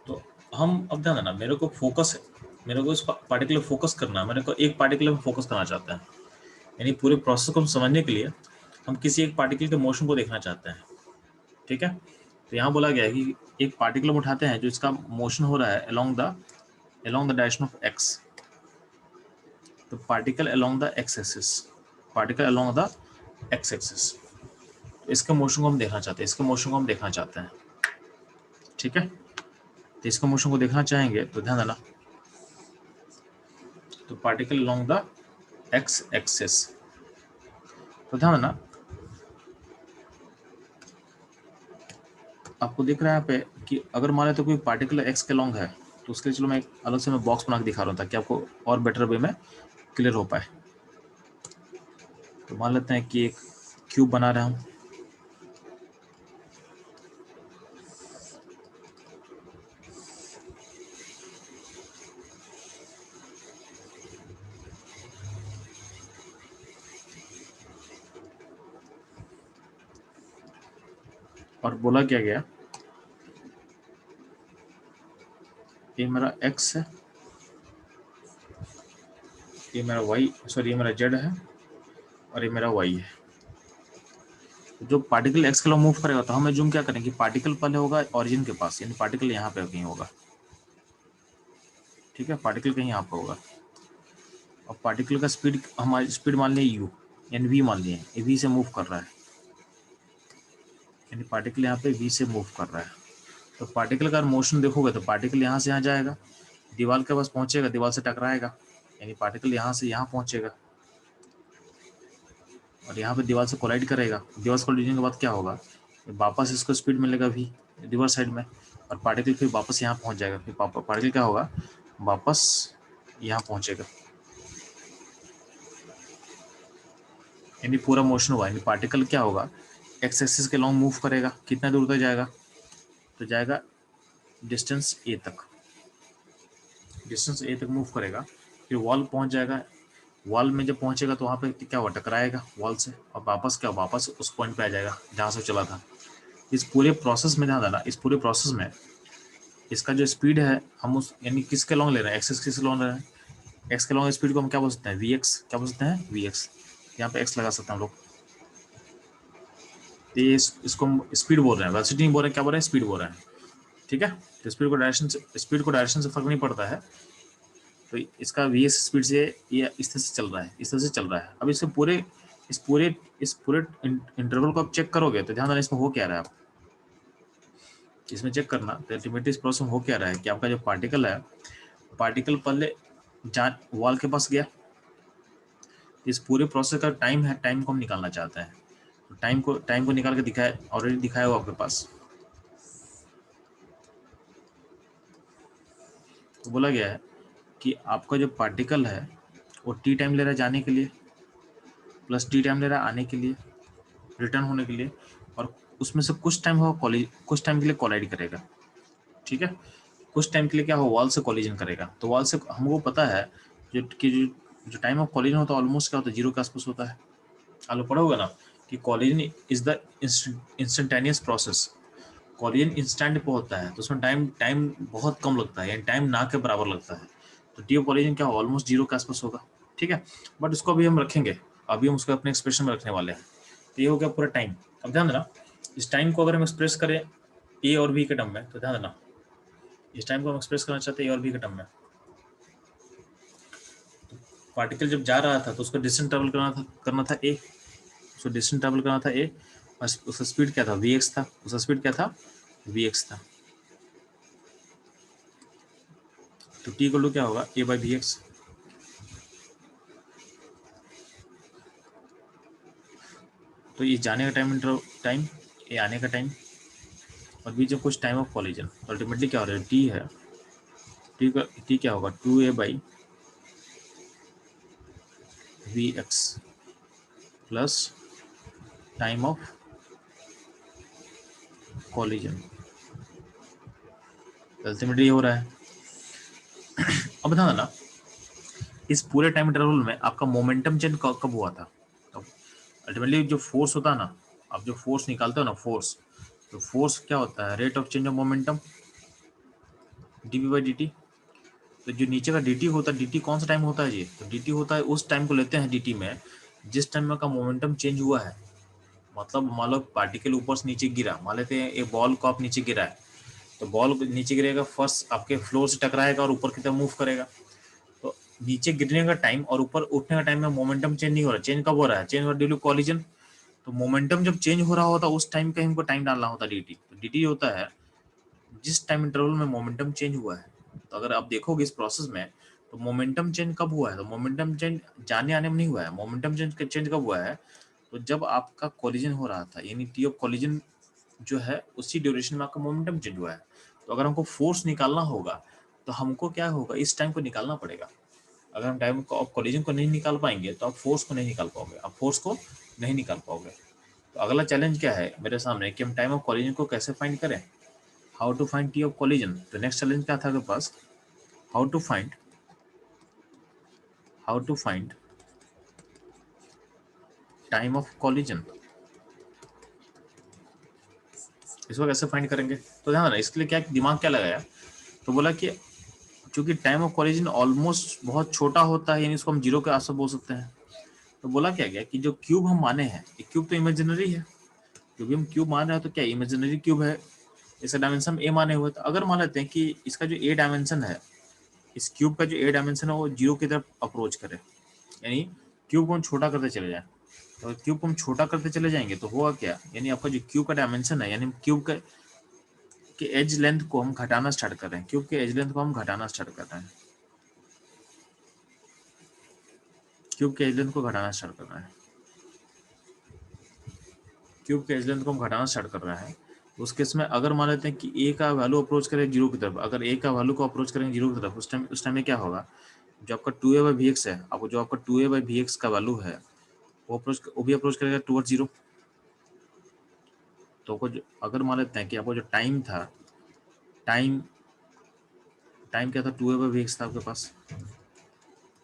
तो हम अब ध्यान देना, मेरे को फोकस है, मेरे को इस पार्टिकुलर फोकस करना है, मेरे को एक पार्टिकुलर में फोकस करना चाहता है, यानी पूरे प्रोसेस को समझने के लिए हम किसी एक पार्टिकल के मोशन को देखना चाहते हैं, ठीक है। तो यहाँ बोला गया है कि एक पार्टिकल उठाते हैं जो इसका मोशन हो रहा है along the direction of X, तो particle along the X axis, particle along the X axis, इसके मोशन को हम देखना चाहते हैं, इसके मोशन को हम देखना चाहते हैं, ठीक है। तो इसके मोशन को देखना चाहेंगे तो ध्यान देना, तो particle along the X axis, तो ध्यान देना आपको दिख रहा है यहाँ पे कि अगर मान लें तो कोई पार्टिकल एक्स के लॉन्ग है, तो उसके लिए चलो मैं एक अलग से मैं बॉक्स बना के दिखा रहा हूँ ताकि आपको और बेटर वे में क्लियर हो पाए। तो मान लेते हैं कि एक क्यूब बना रहे हैं हम, और बोला क्या गया, ये मेरा एक्स है, ये मेरा वाई, सॉरी ये मेरा जेड है, और ये मेरा वाई है। जो पार्टिकल एक्स के लॉन्ग मूव करेगा तो हमें जूम क्या करें कि पार्टिकल पहले होगा ओरिजिन के पास, यानी पार्टिकल यहाँ पे कहीं होगा, ठीक है, पार्टिकल कहीं यहाँ पे होगा, और पार्टिकल का स्पीड, हमारी स्पीड मान लिया यू, यानी वी मान लिया, ये वी से मूव कर रहा है, यानी पार्टिकल यहाँ पे वी से मूव कर रहा है। तो पार्टिकल का मोशन देखोगे तो पार्टिकल यहाँ से यहाँ जाएगा, दीवार के पास पहुंचेगा, दीवार से टकराएगा, यानी पार्टिकल यहाँ से यहाँ पहुंचेगा, और यहाँ पे दीवार से कोलाइड करेगा। दीवार से कोलाइड के बाद क्या होगा, वापस इसको स्पीड मिलेगा वी दीवार साइड में, और पार्टिकल फिर वापस यहाँ पहुंच जाएगा, फिर पार्टिकल क्या होगा, वापस यहाँ पहुंचेगा, यानी पूरा मोशन हुआ, यानी पार्टिकल क्या होगा, एक्स एक्सिस के लॉन्ग मूव करेगा, कितना दूर तक जाएगा, तो जाएगा डिस्टेंस ए तक, डिस्टेंस ए तक मूव करेगा, फिर वॉल पहुंच जाएगा, वॉल में जब पहुंचेगा तो वहाँ पे क्या हुआ, टकराएगा वॉल से, और वापस क्या, वापस उस पॉइंट पे आ जाएगा जहाँ से चला था। इस पूरे प्रोसेस में ध्यान देना, इस पूरे प्रोसेस में इसका जो स्पीड है हम उस, यानी किसके लॉन्ग ले रहे हैं, एक्स किसके लॉन्ग ले रहे हैं, एक्स के लॉन्ग स्पीड को हम क्या बोल सकते हैं, वी एक्स, क्या बोल सकते हैं, वी एक्स, यहाँ पे एक्स लगा सकते हैं हम लोग। तो ये इसको हम स्पीड बोल रहे हैं, वेलोसिटी नहीं बोल रहे हैं, क्या बोल रहे हैं, स्पीड बोल रहे हैं, ठीक है। तो स्पीड को डायरेक्शन से फर्क नहीं पड़ता है, तो इसका वी एस स्पीड से ये इस तरह से चल रहा है, इस तरह से चल रहा है। अब इस पूरे इंटरवल को आप चेक करोगे तो ध्यान देना इसमें हो क्या रहा है, आप इसमें चेक करना, तो अल्टीमेटली इस प्रोसेस में हो क्या रहा है कि आपका जो पार्टिकल है, पार्टिकल पहले जहाँ वॉल के पास गया, इस पूरे प्रोसेस का टाइम है, टाइम को हम निकालना चाहते हैं, तो टाइम को निकाल के दिखाया, ऑलरेडी दिखाया हुआ आपके पास। तो बोला गया है कि आपका जो पार्टिकल है वो टी टाइम ले रहा है जाने के लिए, प्लस टी टाइम ले रहा है आने के लिए, रिटर्न होने के लिए, और उसमें से कुछ टाइम होगा कुछ टाइम के लिए कोलाइड करेगा, ठीक है, कुछ टाइम के लिए क्या हो, वॉल से कोलिजन करेगा। तो वॉल से हमको पता है जो टाइम ऑफ कोलिजन होता है ऑलमोस्ट क्या होता है, जीरो के आसपास होता है। आप लोग पढ़ा होगा ना कि collision is the instantaneous process, collision instant पे होता है, तो उसमें टाइम बहुत कम लगता है, यानी टाइम ना के बराबर लगता है। तो टी ऑफ कोलिजन क्या हो, ऑलमोस्ट जीरो के आसपास होगा, ठीक है। बट उसको अभी हम रखेंगे, अभी हम उसको अपने एक्सप्रेशन में रखने वाले हैं। तो ये हो गया पूरा टाइम। अब ध्यान देना, इस टाइम को अगर हम एक्सप्रेस करें ए और बी के टर्म में, तो ध्यान देना इस टाइम को हम एक्सप्रेस करना चाहते हैं ए और बी के टर्म में। पार्टिकल जब जा रहा था तो उसको डिस्टेंस ट्रेवल करना था ए, उसको डिस्टेंस ट्रेवल करना था ए, उसका स्पीड क्या था, वी एक्स था, उसका स्पीड क्या था, वी एक्स था। तो टी इक्वल टू क्या होगा, ए बाई वी एक्स। तो ये जाने का टाइम, ये आने का टाइम, और बीच में कुछ टाइम ऑफ कॉलिजन, तो अल्टीमेटली क्या हो रहा है, टी है, टी क्या होगा, 2a by V X plus time of collision, ultimately हो रहा है। अब बता ना, इस पूरे टाइम इंटरवल में आपका मोमेंटम चेंज कब हुआ था, तो अल्टीमेटली जो फोर्स होता है ना, आप जो फोर्स निकालते हो ना, फोर्स, तो फोर्स क्या होता है, rate of change of momentum, D V by D T. तो जो नीचे का dt होता है, dt कौन सा टाइम होता है जी? तो dt होता है उस टाइम को लेते हैं dt में जिस टाइम में का मोमेंटम चेंज हुआ है। मतलब मान लो पार्टिकल ऊपर से नीचे गिरा, मान लेते हैं एक बॉल को आप नीचे गिरा है, तो बॉल नीचे गिरेगा, फर्स्ट आपके फ्लोर से टकराएगा और ऊपर की तरफ मूव करेगा। तो नीचे गिरने का टाइम और ऊपर उठने का टाइम में मोमेंटम चेंज नहीं हो रहा। चेंज कब हो रहा है? चेंज हो रहा है ड्यू टू कॉलिजन। तो मोमेंटम जब चेंज हो रहा होता है उस टाइम का हमको टाइम डालना होता है dt। तो dt होता है जिस टाइम इंटरवल में मोमेंटम चेंज हुआ है। तो अगर आप देखोगे इस प्रोसेस में, तो मोमेंटम चेंज कब हुआ है? तो मोमेंटम चेंज जाने आने में नहीं हुआ है। मोमेंटम चेंज कब हुआ है? तो जब आपका कॉलिजन हो रहा था, यानी टी ऑफ कॉलिजन जो है उसी ड्यूरेशन में आपका मोमेंटम चेंज हुआ है। तो अगर हमको फोर्स निकालना होगा तो हमको क्या होगा, इस टाइम को निकालना पड़ेगा। अगर हम टाइम ऑफ कॉलिजन को नहीं निकाल पाएंगे तो आप फोर्स को नहीं निकाल पाओगे, आप फोर्स को नहीं निकाल पाओगे। तो अगला चैलेंज क्या है मेरे सामने कि हम टाइम ऑफ कॉलिजन को कैसे फाइंड करें, how to find T of collision. तो नेक्स्ट चैलेंज क्या था आपके पास, how to find time of collision. इसको कैसे फाइंड करेंगे? तो ध्यान रखना, इसके लिए क्या दिमाग क्या लगाया, तो बोला कि चूंकि टाइम ऑफ कॉलिजन ऑलमोस्ट बहुत छोटा होता है, यानी इसको हम जीरो के आसपास बोल सकते हैं। तो बोला क्या गया कि जो क्यूब हम माने हैं, ये क्यूब तो इमेजिनरी है, क्योंकि हम क्यूब मान रहे हैं तो क्या इमेजिनरी क्यूब है, इसका डायमेंशन ए माने हुए। तो अगर मान लेते हैं कि इसका जो ए डायमेंशन है, इस क्यूब का जो ए डायमेंशन है वो जीरो की तरफ अप्रोच करे, यानी क्यूब को हम छोटा करते चले जाएं। तो क्यूब को हम छोटा करते चले जाएंगे तो होगा क्या, यानी आपका जो क्यूब का डायमेंशन है, यानी क्यूब के एज लेंथ को हम घटाना स्टार्ट कर रहे हैं, क्यूब के एज लेंथ को हम घटाना स्टार्ट कर रहे हैं, क्यूब के एज लेंथ को घटाना स्टार्ट कर रहे हैं, क्यूब के एज लेंथ को हम घटाना स्टार्ट कर रहे हैं। उस केस में अगर मान लेते हैं कि ए का वैल्यू अप्रोच करें जीरो की तरफ, अगर ए का वैल्यू को अप्रोच करेंगे जीरो की तरफ, उस टाइम में क्या होगा, जो आपका 2a/vx है, आपको जो आपका 2a/vx का वैल्यू है वो भी अप्रोच करेगा टुवर्ड्स जीरो। तो अगर मान लेते हैं कि आपको जो टाइम था, टाइम क्या था, 2a/vx था आपके पास,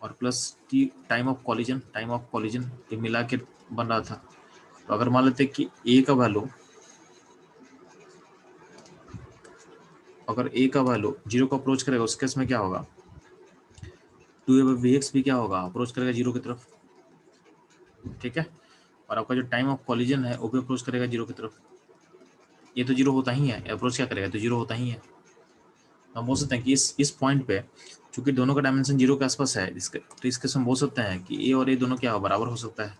और plus T time of collision ये मिला के बन रहा था। तो अगर मान लेते हैं कि ए का वैल्यू, अगर ए का वैल्यू जीरो को अप्रोच करेगा, उस केस में क्या होगा, 2a/vx भी क्या होगा, अप्रोच करेगा जीरो की तरफ। ठीक है, और आपका जो टाइम ऑफ कॉलिजन है वो भी अप्रोच करेगा जीरो की तरफ। ये तो जीरो होता ही है, अप्रोच क्या करेगा, तो जीरो होता ही है। तो हम बोल सकते हैं कि इस पॉइंट पे चूंकि दोनों का डायमेंशन जीरो के आसपास है, तो इसके हम बोल सकते हैं कि ए और ए दोनों क्या बराबर हो सकता है।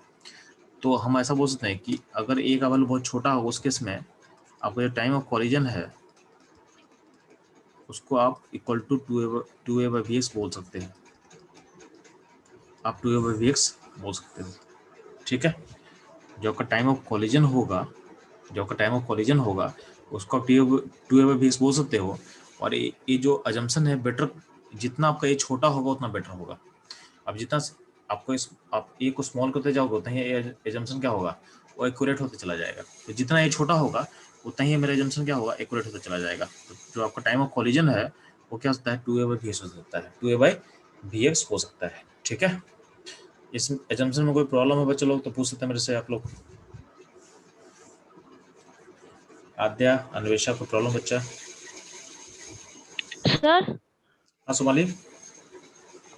तो हम ऐसा बोल सकते हैं कि अगर ए का वैल्यू बहुत छोटा हो, उस केस में आपका जो टाइम ऑफ कॉलिजन है उसको आप इक्वल टू 2a/vx बोल सकते हैं, आप 2a/vx बोल सकते हो। ठीक है, जो आपका टाइम ऑफ कॉलिजन होगा उसको आप 2a/vx बोल सकते हो। और ये जो अजम्पशन है, बेटर जितना आपका ये छोटा होगा उतना बेटर होगा। अब जितना आप ए को स्मॉल करते जाओगे उतना ही एजम्पशन क्या होगा, वो एक्यूरेट होते चला जाएगा। तो जितना ये छोटा होगा उतना ही मेरा एजम्पशन क्या होगा, एक्यूरेट होता चला जाएगा। तो जो आपका टाइम ऑफ कॉलिजन है वो क्या होता है, 2a/vx हो सकता है, 2a/vx हो सकता है। ठीक है, इस एजम्पशन में कोई प्रॉब्लम है बच्चे लोग तो पूछ सकते हैं मेरे से आप लोग। आद्या, अन्वेषा, कोई प्रॉब्लम बच्चा? सर हाँ सोमाली।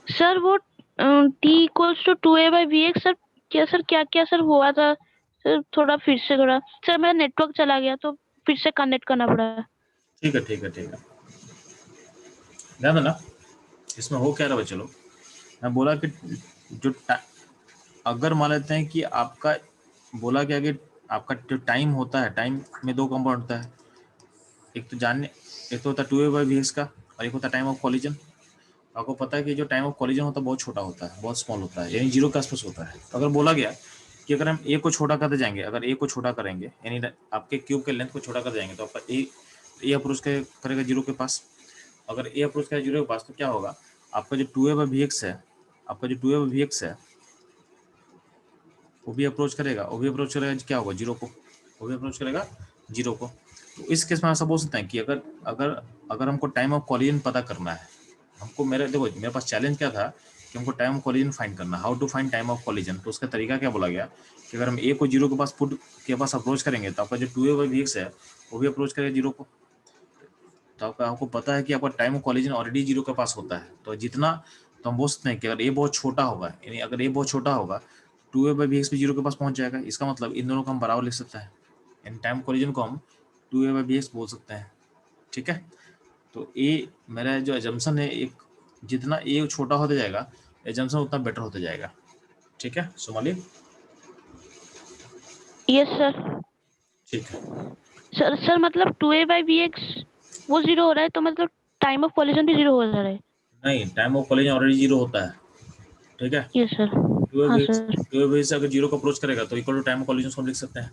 सर वो t equals to 2a/vx sir, क्या क्या सर हुआ था सर, थोड़ा फिर से थोड़ा सर, मेरा नेटवर्क चला गया तो फिर से कनेक्ट करना पड़ा। ठीक है ध्यान देना, इसमें हो क्या रहा बच्चे लोग, मैं बोला कि जो अगर मान लेते हैं कि आपका बोला क्या कि आपका जो टाइम होता है, टाइम में दो कंपाउंड होता है, एक तो होता है 2a/vx का, और एक होता है टाइम ऑफ कॉलिजन। आपको पता है कि जो टाइम ऑफ कॉलिजन होता है बहुत छोटा होता है, बहुत स्मॉल होता है, यानी जीरो के आसपास होता है। तो अगर बोला गया कि अगर हम ए को छोटा करते जाएंगे, अगर ए को छोटा करेंगे यानी आपके क्यूब के लेंथ को छोटा कर जाएंगे, तो आपका ए अप्रोच करेगा जीरो के पास। अगर ए अप्रोच करेगा जीरो के पास तो क्या होगा, आपका जो 2a/vx है, वो भी अप्रोच करेगा क्या होगा, जीरो को, वो भी अप्रोच करेगा जीरो को। तो इस केस में ऐसा बोल सकते हैं कि अगर अगर अगर हमको टाइम ऑफ कॉलिजन पता करना है, हमको मेरे पास चैलेंज क्या था कि हमको टाइम ऑफ कॉलिजन फाइंड करना, how to find time of collision. तो उसका तरीका क्या बोला गया कि अगर हम ए को जीरो के पास अप्रोच करेंगे तो आपका जो 2a/vx है वो भी अप्रोच करेगा जीरो को। तो आपको पता है कि आपका टाइम ऑफ कोलिजन ऑलरेडी 0 के पास होता है, तो जितना तो हम बोल सकते हैं कि अगर ए बहुत छोटा होगा, यानी अगर ए बहुत छोटा होगा 2a/bx भी 0 के पास पहुंच जाएगा। इसका मतलब इन दोनों को हम बराबर लिख सकते हैं, यानी टाइम कोलिजन को हम 2a/bx बोल सकते हैं। ठीक है, तो ए मेरा जो एजम्पशन है, एक जितना ए छोटा होता जाएगा एजम्पशन उतना बेटर होता जाएगा। ठीक है सोमाली? Yes sir. ठीक है, सर मतलब 2a/bx वो 0 हो रहा है, तो मतलब टाइम ऑफ कोलिजन भी 0 हो जा रहा है। नहीं, टाइम ऑफ कोलिजन ऑलरेडी 0 होता है। ठीक है, यस सर। हाँ सर। 2a से अगर 0 को अप्रोच करेगा तो equal to time of collision को हम लिख सकते हैं।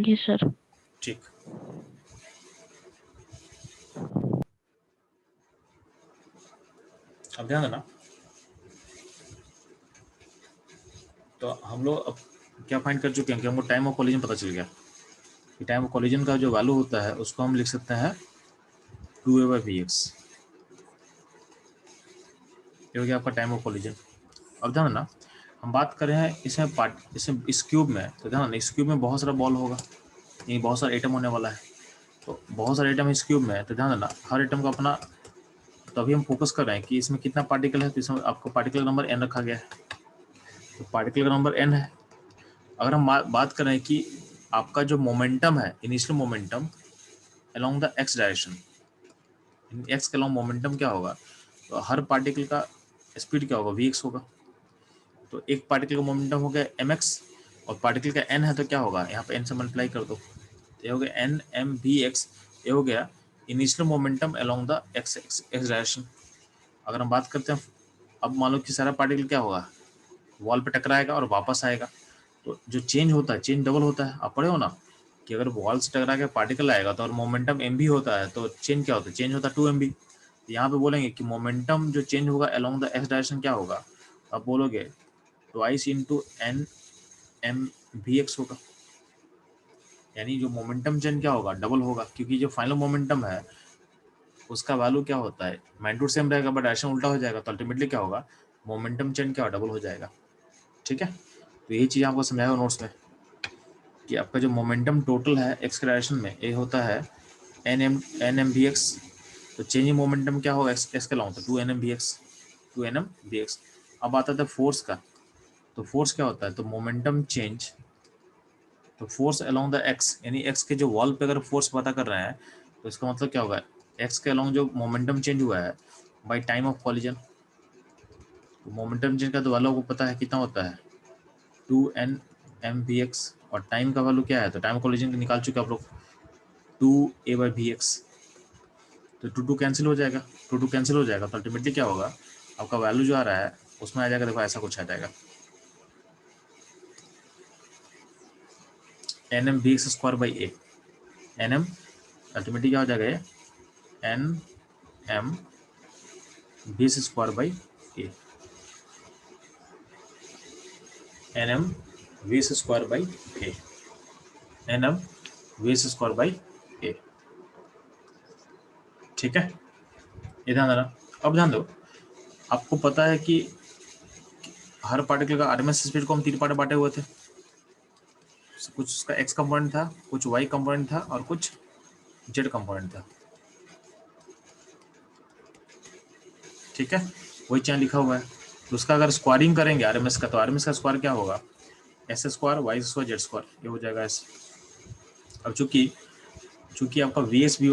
Yes sir. ठीक, अब ध्यान देना। तो हम लोग अब क्या फाइंड कर चुके हैं कि हमको टाइम ऑफ कोलिजन पता चल गया कि टाइम ऑफ कोलिजन का जो वैल्यू होता है उसको हम लिख सकते हैं 2a/bx। ये हो गया आपका टाइम ऑफ कोलिजन। अब ध्यान देना, हम बात कर रहे हैं इसमें इस क्यूब में, तो ध्यान देना इस क्यूब में बहुत सारा बॉल होगा, ये बहुत सारा एटम होने वाला है। तो बहुत सारे एटम इस क्यूब में है, तो ध्यान देना हर एटम का अपना, तो अभी हम फोकस कर रहे हैं कि इसमें कितना पार्टिकल है, तो इसमें आपको पार्टिकल नंबर n रखा गया है। तो पार्टिकल का नंबर n है। अगर हम बात कर रहे हैं कि आपका जो मोमेंटम है, initial momentum along the x direction, x के अलोंग मोमेंटम क्या होगा, तो हर पार्टिकल का स्पीड क्या होगा, vx होगा। तो एक पार्टिकल का मोमेंटम हो गया mx, और पार्टिकल का n है तो क्या होगा, यहाँ पे n से मल्टीप्लाई कर दो, तो ये हो गया n m vx। ये हो गया initial momentum along the x direction. अगर हम बात करते हैं, अब मान लो कि सारा पार्टिकल क्या होगा, वॉल पे टकराएगा और वापस आएगा, तो जो चेंज होता है चेंज डबल होता है। आप पढ़े हो ना कि अगर वॉल से टकरा के पार्टिकल आएगा तो और मोमेंटम एम भी होता है, तो चेंज क्या होता है, चेंज होता है 2mv। यहाँ पे बोलेंगे कि मोमेंटम जो चेंज होगा अलोंग द एक्स डायरेक्शन क्या होगा, आप बोलोगे twice into N M V X होगा, यानी जो मोमेंटम चेंज क्या होगा, डबल होगा, क्योंकि जो फाइनल मोमेंटम है उसका वैल्यू क्या होता है, मैग्नीट्यूड सेम रहेगा बट डायरेक्शन उल्टा हो जाएगा, तो अल्टीमेटली क्या होगा, मोमेंटम चेंज क्या डबल हो जाएगा। ठीक है, तो यही चीज़ आपको समझाया नोट्स में कि आपका जो मोमेंटम टोटल है एक्स के डायरेक्शन में ये होता है एन एम वी एक्स। तो चेंज इन मोमेंटम क्या होगा एक्स के अलाउंग, तो 2 nm vx। अब आता था फोर्स का, तो फोर्स क्या होता है, तो मोमेंटम चेंज, तो फोर्स अलोंग द एक्स, यानी एक्स के जो वॉल पे अगर फोर्स पता कर रहे हैं तो इसका मतलब क्या होगा, एक्स के अलोंग जो मोमेंटम चेंज हुआ है बाई टाइम ऑफ कॉलिजन। तो मोमेंटम चेंज का तो वैल्यू आपको पता है कितना होता है 2 nm vx, और टाइम का वैल्यू क्या है, तो टाइम कॉलिजन का निकाल चुके आप लोग 2a/bx। तो 2 कैंसिल हो जाएगा, 2 कैंसिल हो जाएगा, तो अल्टीमेटली क्या होगा, आपका वैल्यू जो आ रहा है उसमें आ जाएगा, देखो ऐसा कुछ आ जाएगा nm/2/a। nm अल्टीमेटली क्या हो जाएगा, ये nm/2/a, nm/2/a, nm/2/a। ठीक है, ये ध्यान देना। अब ध्यान दो, आपको पता है कि हर पार्टिकल का आरएमएस स्पीड को हम 3 पार्ट में बांटे हुए थे, कुछ उसका एक्स कंपोनेंट था, कुछ वाई कंपोनेंट था और कुछ जेड कंपोनेंट था। ठीक है, वही चाहे लिखा हुआ है। तो उसका अगर स्क्वायरिंग करेंगे आरएमएस का, तो आरएमएस का स्क्वायर क्या होगा, S square Y square Z square, ये हो जाएगा ऐसे। अब चूंकि आपका V X V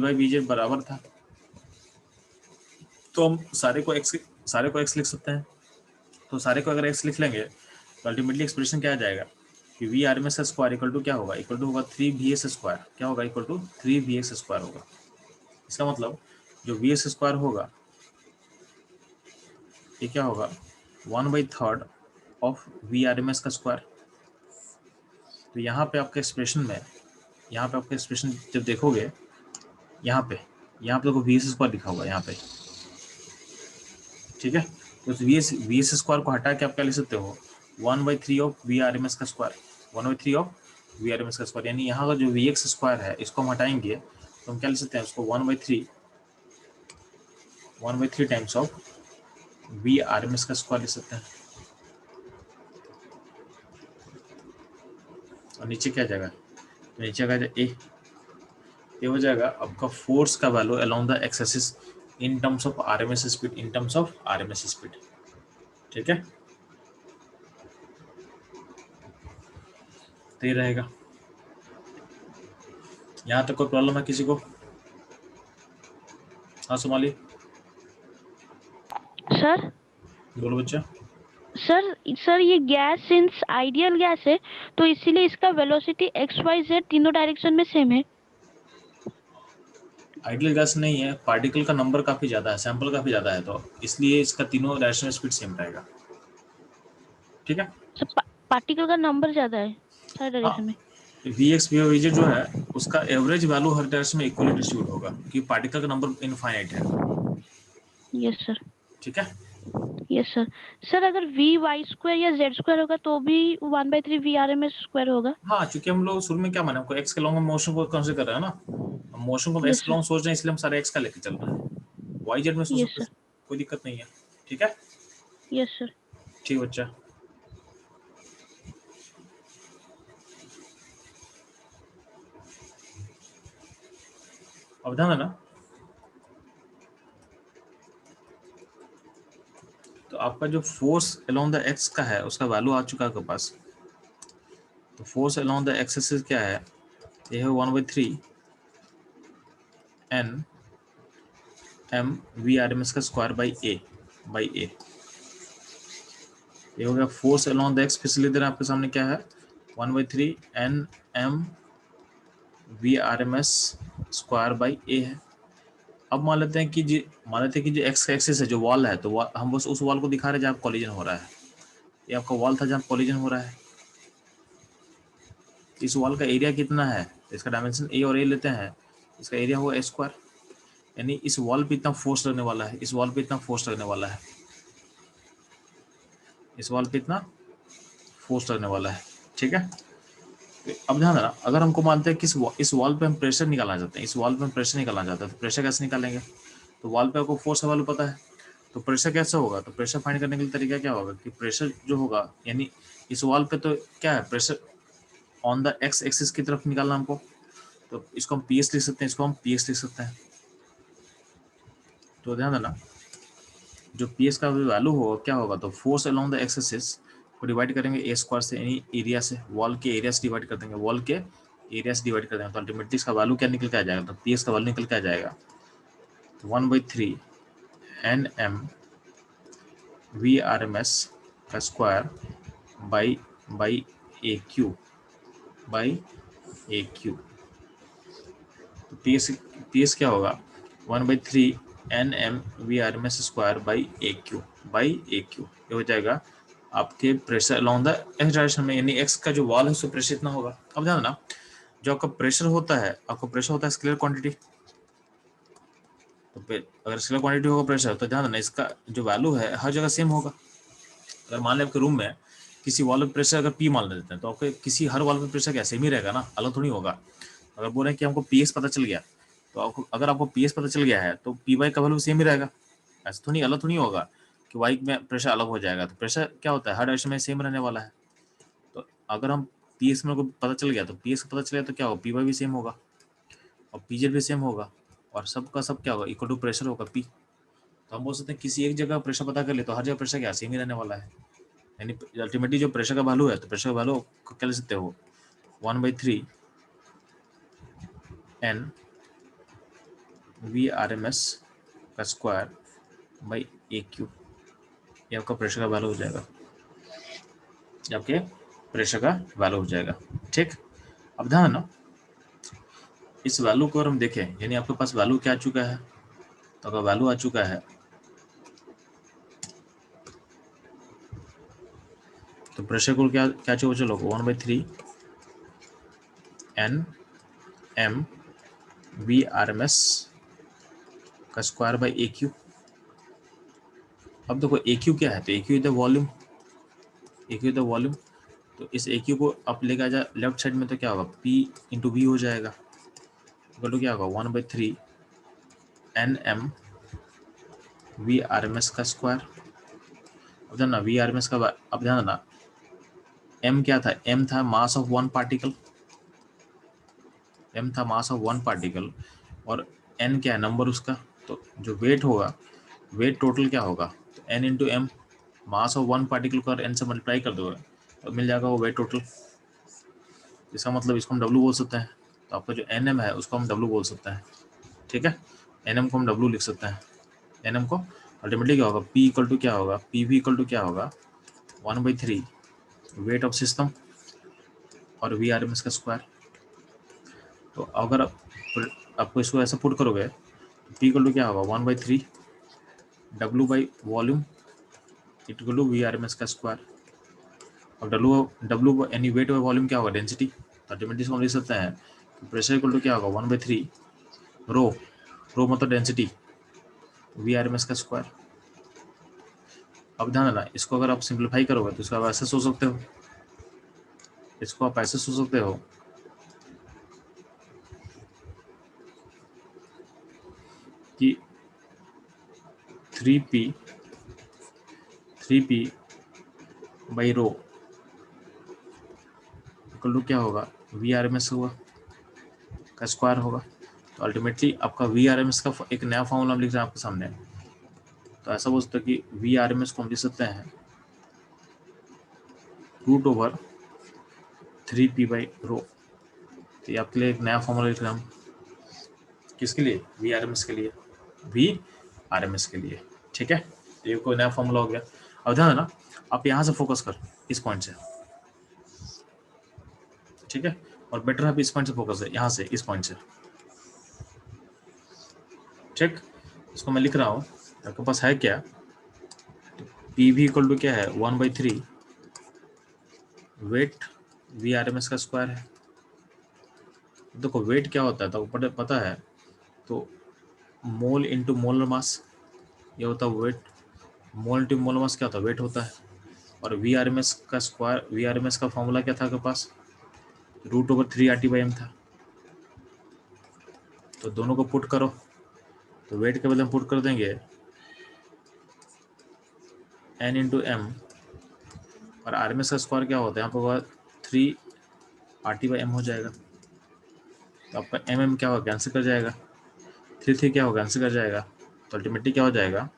Y V Z बराबर था, तो हम सारे को एक्स लिख सकते हैं। तो सारे को अगर एक्स लिख लेंगे तो अल्टीमेटली एक्सप्रेशन क्या आ जाएगा कि V R M S square equal to क्या होगा, इक्वल टू होगा 3vx स्क्वायर, क्या होगा, इक्वल टू 3vx स्क्वायर होगा। इसका मतलब जो vx स्क्वायर होगा ये क्या होगा, 1/3 of V R M S का स्क्वायर। तो यहाँ पे आपके एक्सप्रेशन में, यहाँ पे आपका एक्सप्रेशन जब देखोगे, यहाँ पे देखो वी एस स्क्वायर लिखा हुआ है यहाँ पे। ठीक है, तो वी एस स्क्वायर को हटा के आप क्या लिख सकते हो, 1/3 of V R M S का square, 1/3 of V R M S का स्क्वायर, यानी यहाँ का जो वी एक्स स्क्वायर है इसको हम हटाएंगे तो हम क्या लिख सकते हैं उसको 1/3 times of V R M S का स्क्वायर लिख सकते हैं। और नीचे क्या जाएगा, तो नीचे का ए ये हो जाएगा आपका फोर्स का value along the X axis in terms of RMS speed, in terms of RMS speed. ठीक है, तो ये रहेगा। यहाँ तक कोई प्रॉब्लम है किसी को? हाँ सोमाली सर बोलो बच्चा। सर ये गैस सिंस आइडियल गैस है तो इसीलिए इसका वेलोसिटी एक्स वाई जेड तीनों डायरेक्शन में सेम है। आइडियल गैस नहीं है, पार्टिकल का नंबर काफी ज्यादा है, सैंपल काफी ज्यादा है, तो इसलिए इसका तीनों डायरेक्शन स्पीड सेम रहेगा। ठीक है, सर पार्टिकल का नंबर ज्यादा है सारे हाँ। डायरेक्शन में। Vx Vj जो है उसका एवरेज वैल्यू हर डायरेक्शन में इक्वली डिस्ट्रीब्यूट होगा, क्योंकि पार्टिकल का नंबर इनफाइनाइट है। Yes sir. ठीक है, यस सर। सर अगर वी वाई स्क्वायर या जेड स्क्वायर होगा तो भी 1/3 V R M S square होगा। हाँ, क्योंकि हम लोग शुरू में क्या माने, हमको एक्स के लॉन्ग मोशन को कंसीडर कर रहे हैं ना, हम मोशन को एक्स यस के सर। लॉन्ग सोच रहे हैं, इसलिए हम सारे एक्स का लेके चल रहे हैं। वाई जेड में सोच यस सकते सर। हैं, कोई दिक्कत नहीं है। ठीक है, यस सर। ठीक बच्चा। अब ध्यान है ना, तो आपका जो फोर्स अलोंग द एक्स का है उसका वैल्यू आ चुका है आपके पास। तो force along the X axis क्या है, ये है 1/3 n m v r m s का स्क्वायर बाई ए। ये हो गया फोर्स अलोंग द एक्स। फिर इधर आपके सामने क्या है, 1/3 n m v r m s square by A है। अब मान लेते हैं कि जो एक्स एक्सिस है, जो वॉल है, तो हम बस उस वॉल को दिखा रहे हैं जहाँ कॉलिजन हो रहा है। ये आपका वॉल था जहाँ कॉलिजन हो रहा है। इस वॉल का एरिया कितना है, इसका डायमेंशन ए और ए लेते हैं, इसका एरिया होगा ए स्क्वायर। यानी इस वॉल पे इतना फोर्स लगने वाला है, इस वॉल पे इतना फोर्स लगने वाला है, इस वॉल पे इतना फोर्स लगने वाला है। ठीक है, अब ध्यान देना, अगर हमको मानते हैं कि इस वॉल पे हम प्रेशर निकालना चाहते हैं, इस वॉल पे हम प्रेशर निकालना चाहते हैं, तो प्रेशर कैसे निकालेंगे? तो वॉल पे आपको फोर्स का वैल्यू पता है, तो प्रेशर कैसे होगा? तो प्रेशर फाइंड करने के लिए तरीका क्या होगा कि प्रेशर जो होगा, यानी इस वॉल पे तो क्या है, pressure on the X axis की तरफ निकालना हमको, तो इसको हम पी एस लिख सकते हैं, इसको हम पी एस लिख सकते हैं। तो ध्यान देना, जो पी एस का वैल्यू होगा क्या होगा, तो force along the X axis को डिवाइड करेंगे ए स्क्वायर से, यानी एरिया से, वॉल के एरिया से डिवाइड कर देंगे, वॉल के एरिया से डिवाइड कर देंगे, तो अल्टीमेटली इसका वैल्यू क्या निकल के आ जाएगा, तो पी एस का वैल्यू निकल के आ जाएगा 1/3 N M V R M S का स्क्वायर बाई ए क्यू तो पी एस क्या होगा, 1/3 N M V R M S square by A Q. ये हो जाएगा आपके pressure along the X direction में, यानी एक्स का जो वॉल है उससे प्रेशर इतना होगा। अब ध्यान देना, जो आपका प्रेशर होता है, स्केलर क्वांटिटी। तो अगर स्केलर क्वांटिटी होगा प्रेशर, तो ध्यान देना इसका जो वैल्यू है हर जगह सेम होगा। अगर मान लें आपके रूम में किसी वॉल पे प्रेशर अगर पी मान लेते हैं, तो आपके किसी हर वॉल पे प्रेशर क्या सेम ही रहेगा ना, अलग थोड़ी होगा। अगर बोल रहे हैं कि हमको पी एस पता चल गया, तो अगर आपको पी एस पता चल गया है तो पी वाई का वैल्यू सेम ही रहेगा, ऐसा तो नहीं, अलग तो नहीं होगा कि वाई में प्रेशर अलग हो जाएगा। तो प्रेशर क्या होता है, हर डायरेक्शन में सेम रहने वाला है। तो अगर हम पी एस में को पता चल गया, तो पी एस पता चल गया तो क्या होगा, पी वाई भी सेम होगा और पी जेड भी सेम होगा, और सबका सब क्या होगा, इक्वल टू प्रेशर होगा पी। तो हम बोल सकते हैं किसी एक जगह प्रेशर पता कर ले तो हर जगह प्रेशर क्या सेम ही रहने वाला है। यानी अल्टीमेटली जो प्रेशर का वैल्यू है, तो प्रेशर का वैल्यू को क्या ले सकते हो, 1/3 N V R M S का स्क्वायर बाई ए क्यू। ये आपका प्रेशर का वैल्यू हो जाएगा, ये आपके प्रेशर का वैल्यू हो जाएगा। ठीक, अब ध्यान ना, इस वैल्यू को अगर हम देखें, यानी आपके पास वैल्यू क्या आ चुका है, तो अगर वैल्यू आ चुका है तो प्रेशर को क्या क्या चाहिए, चलो 1/3 N M V R M S का स्क्वायर बाई ए क्यू। अब देखो ए क्यू क्या है, तो A Q is the volume, तो इस ए क्यू को आप लेकर आ जाए लेफ्ट साइड में, तो क्या होगा, पी इंटू वी हो जाएगा, तो क्या होगा 1/3 N M V R M S का स्क्वायर। अब ध्यान ना, वी आर एम एस का, अब ध्यान ना, एम क्या था, एम था मास ऑफ वन पार्टिकल, m था मास ऑफ वन पार्टिकल और n क्या है, नंबर उसका, तो जो वेट होगा, वेट टोटल क्या होगा, तो n into M, mass of one particle को अगर n से मल्टीप्लाई कर दोगे तो मिल जाएगा वो वेट टोटल। इसका मतलब इसको हम W बोल सकते हैं, तो आपका जो NM है उसको हम W बोल सकते हैं, ठीक है। NM को हम W लिख सकते हैं। NM को अल्टीमेटली क्या होगा, P इक्वल टू क्या होगा, PV इक्वल टू क्या होगा, 1/3 वेट ऑफ सिस्टम और VRMS का स्क्वायर। तो अगर आपको इसको ऐसा पुट करोगे तो P इक्वल टू क्या होगा, 1/3 W by volume equal to VRMS का स्क्वायर। अब W यानी वेट बाई वॉल्यूम क्या होगा, डेंसिटी। तो अल्टीमेटली इसको हम लिख सकते हैं कि प्रेशर इक्वल टू क्या होगा, 1/3 रो, रो मतलब डेंसिटी, VRMS का स्क्वायर। अब ध्यान देना, इसको अगर आप सिंप्लीफाई करोगे तो इसको आप ऐसे सोच सकते हो, इसको आप ऐसे सोच सकते हो कि 3p by rho equal to क्या होगा, VRMS होगा का स्क्वायर होगा। तो अल्टीमेटली आपका VRMS का एक नया फॉर्मूला हम लिख रहे हैं आपके सामने। तो ऐसा बोल सकते हो कि VRMS को हम लिख सकते हैं √3p बाई रो। तो ये आपके लिए एक नया फॉर्मूला लिख रहे हैं हम, किसके लिए, VRMS के लिए, VRMS के लिए, ठीक है। तो ये कोई नया फॉर्मूला हो गया। अब ध्यान देना, आप यहाँ से फोकस कर, इस पॉइंट से, ठीक है, और बेटर आप इस पॉइंट से फोकस है, यहाँ से, इस पॉइंट से, ठीक। इसको मैं लिख रहा हूँ, आपके पास है क्या, PV इक्वल टू क्या है, 1/3 वेट VRMS का स्क्वायर है। देखो वेट क्या होता है तो पता है, तो मोल इंटू मोलर मास, ये होता है weight. Mole into molar mass क्या होता है, वेट होता है। और VRMS का स्क्वायर, VRMS का फॉर्मूला क्या था आपके पास, √3 RT/m था। तो दोनों को पुट करो, तो वेट के बदले हम पुट कर देंगे n इंटू एम, और RMS का स्क्वायर क्या होता है, यहाँ पर 3 RT/m हो जाएगा। तो आपका mm क्या होगा, कैंसिल कर जाएगा, 3 क्या होगा, कैंसिल कर जाएगा। तो अल्टीमेटली क्या हो जाएगा,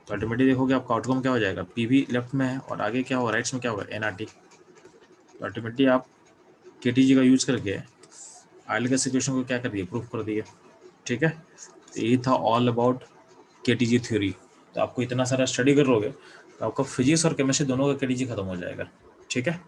तो अल्टीमेटली देखोगे आपका आउटकम क्या हो जाएगा, PV लेफ्ट में है और आगे क्या होगा, राइट्स में क्या होगा, NRT। तो अल्टीमेटली आप KTG का यूज करके आयल गैस इक्वेशन को क्या कर दिए, प्रूफ कर दिए, ठीक है। तो यही था ऑल अबाउट KTG थ्योरी। तो आपको इतना सारा स्टडी कर लोगे तो आपका फिजिक्स और केमिस्ट्री दोनों का KTG खत्म हो जाएगा, ठीक है।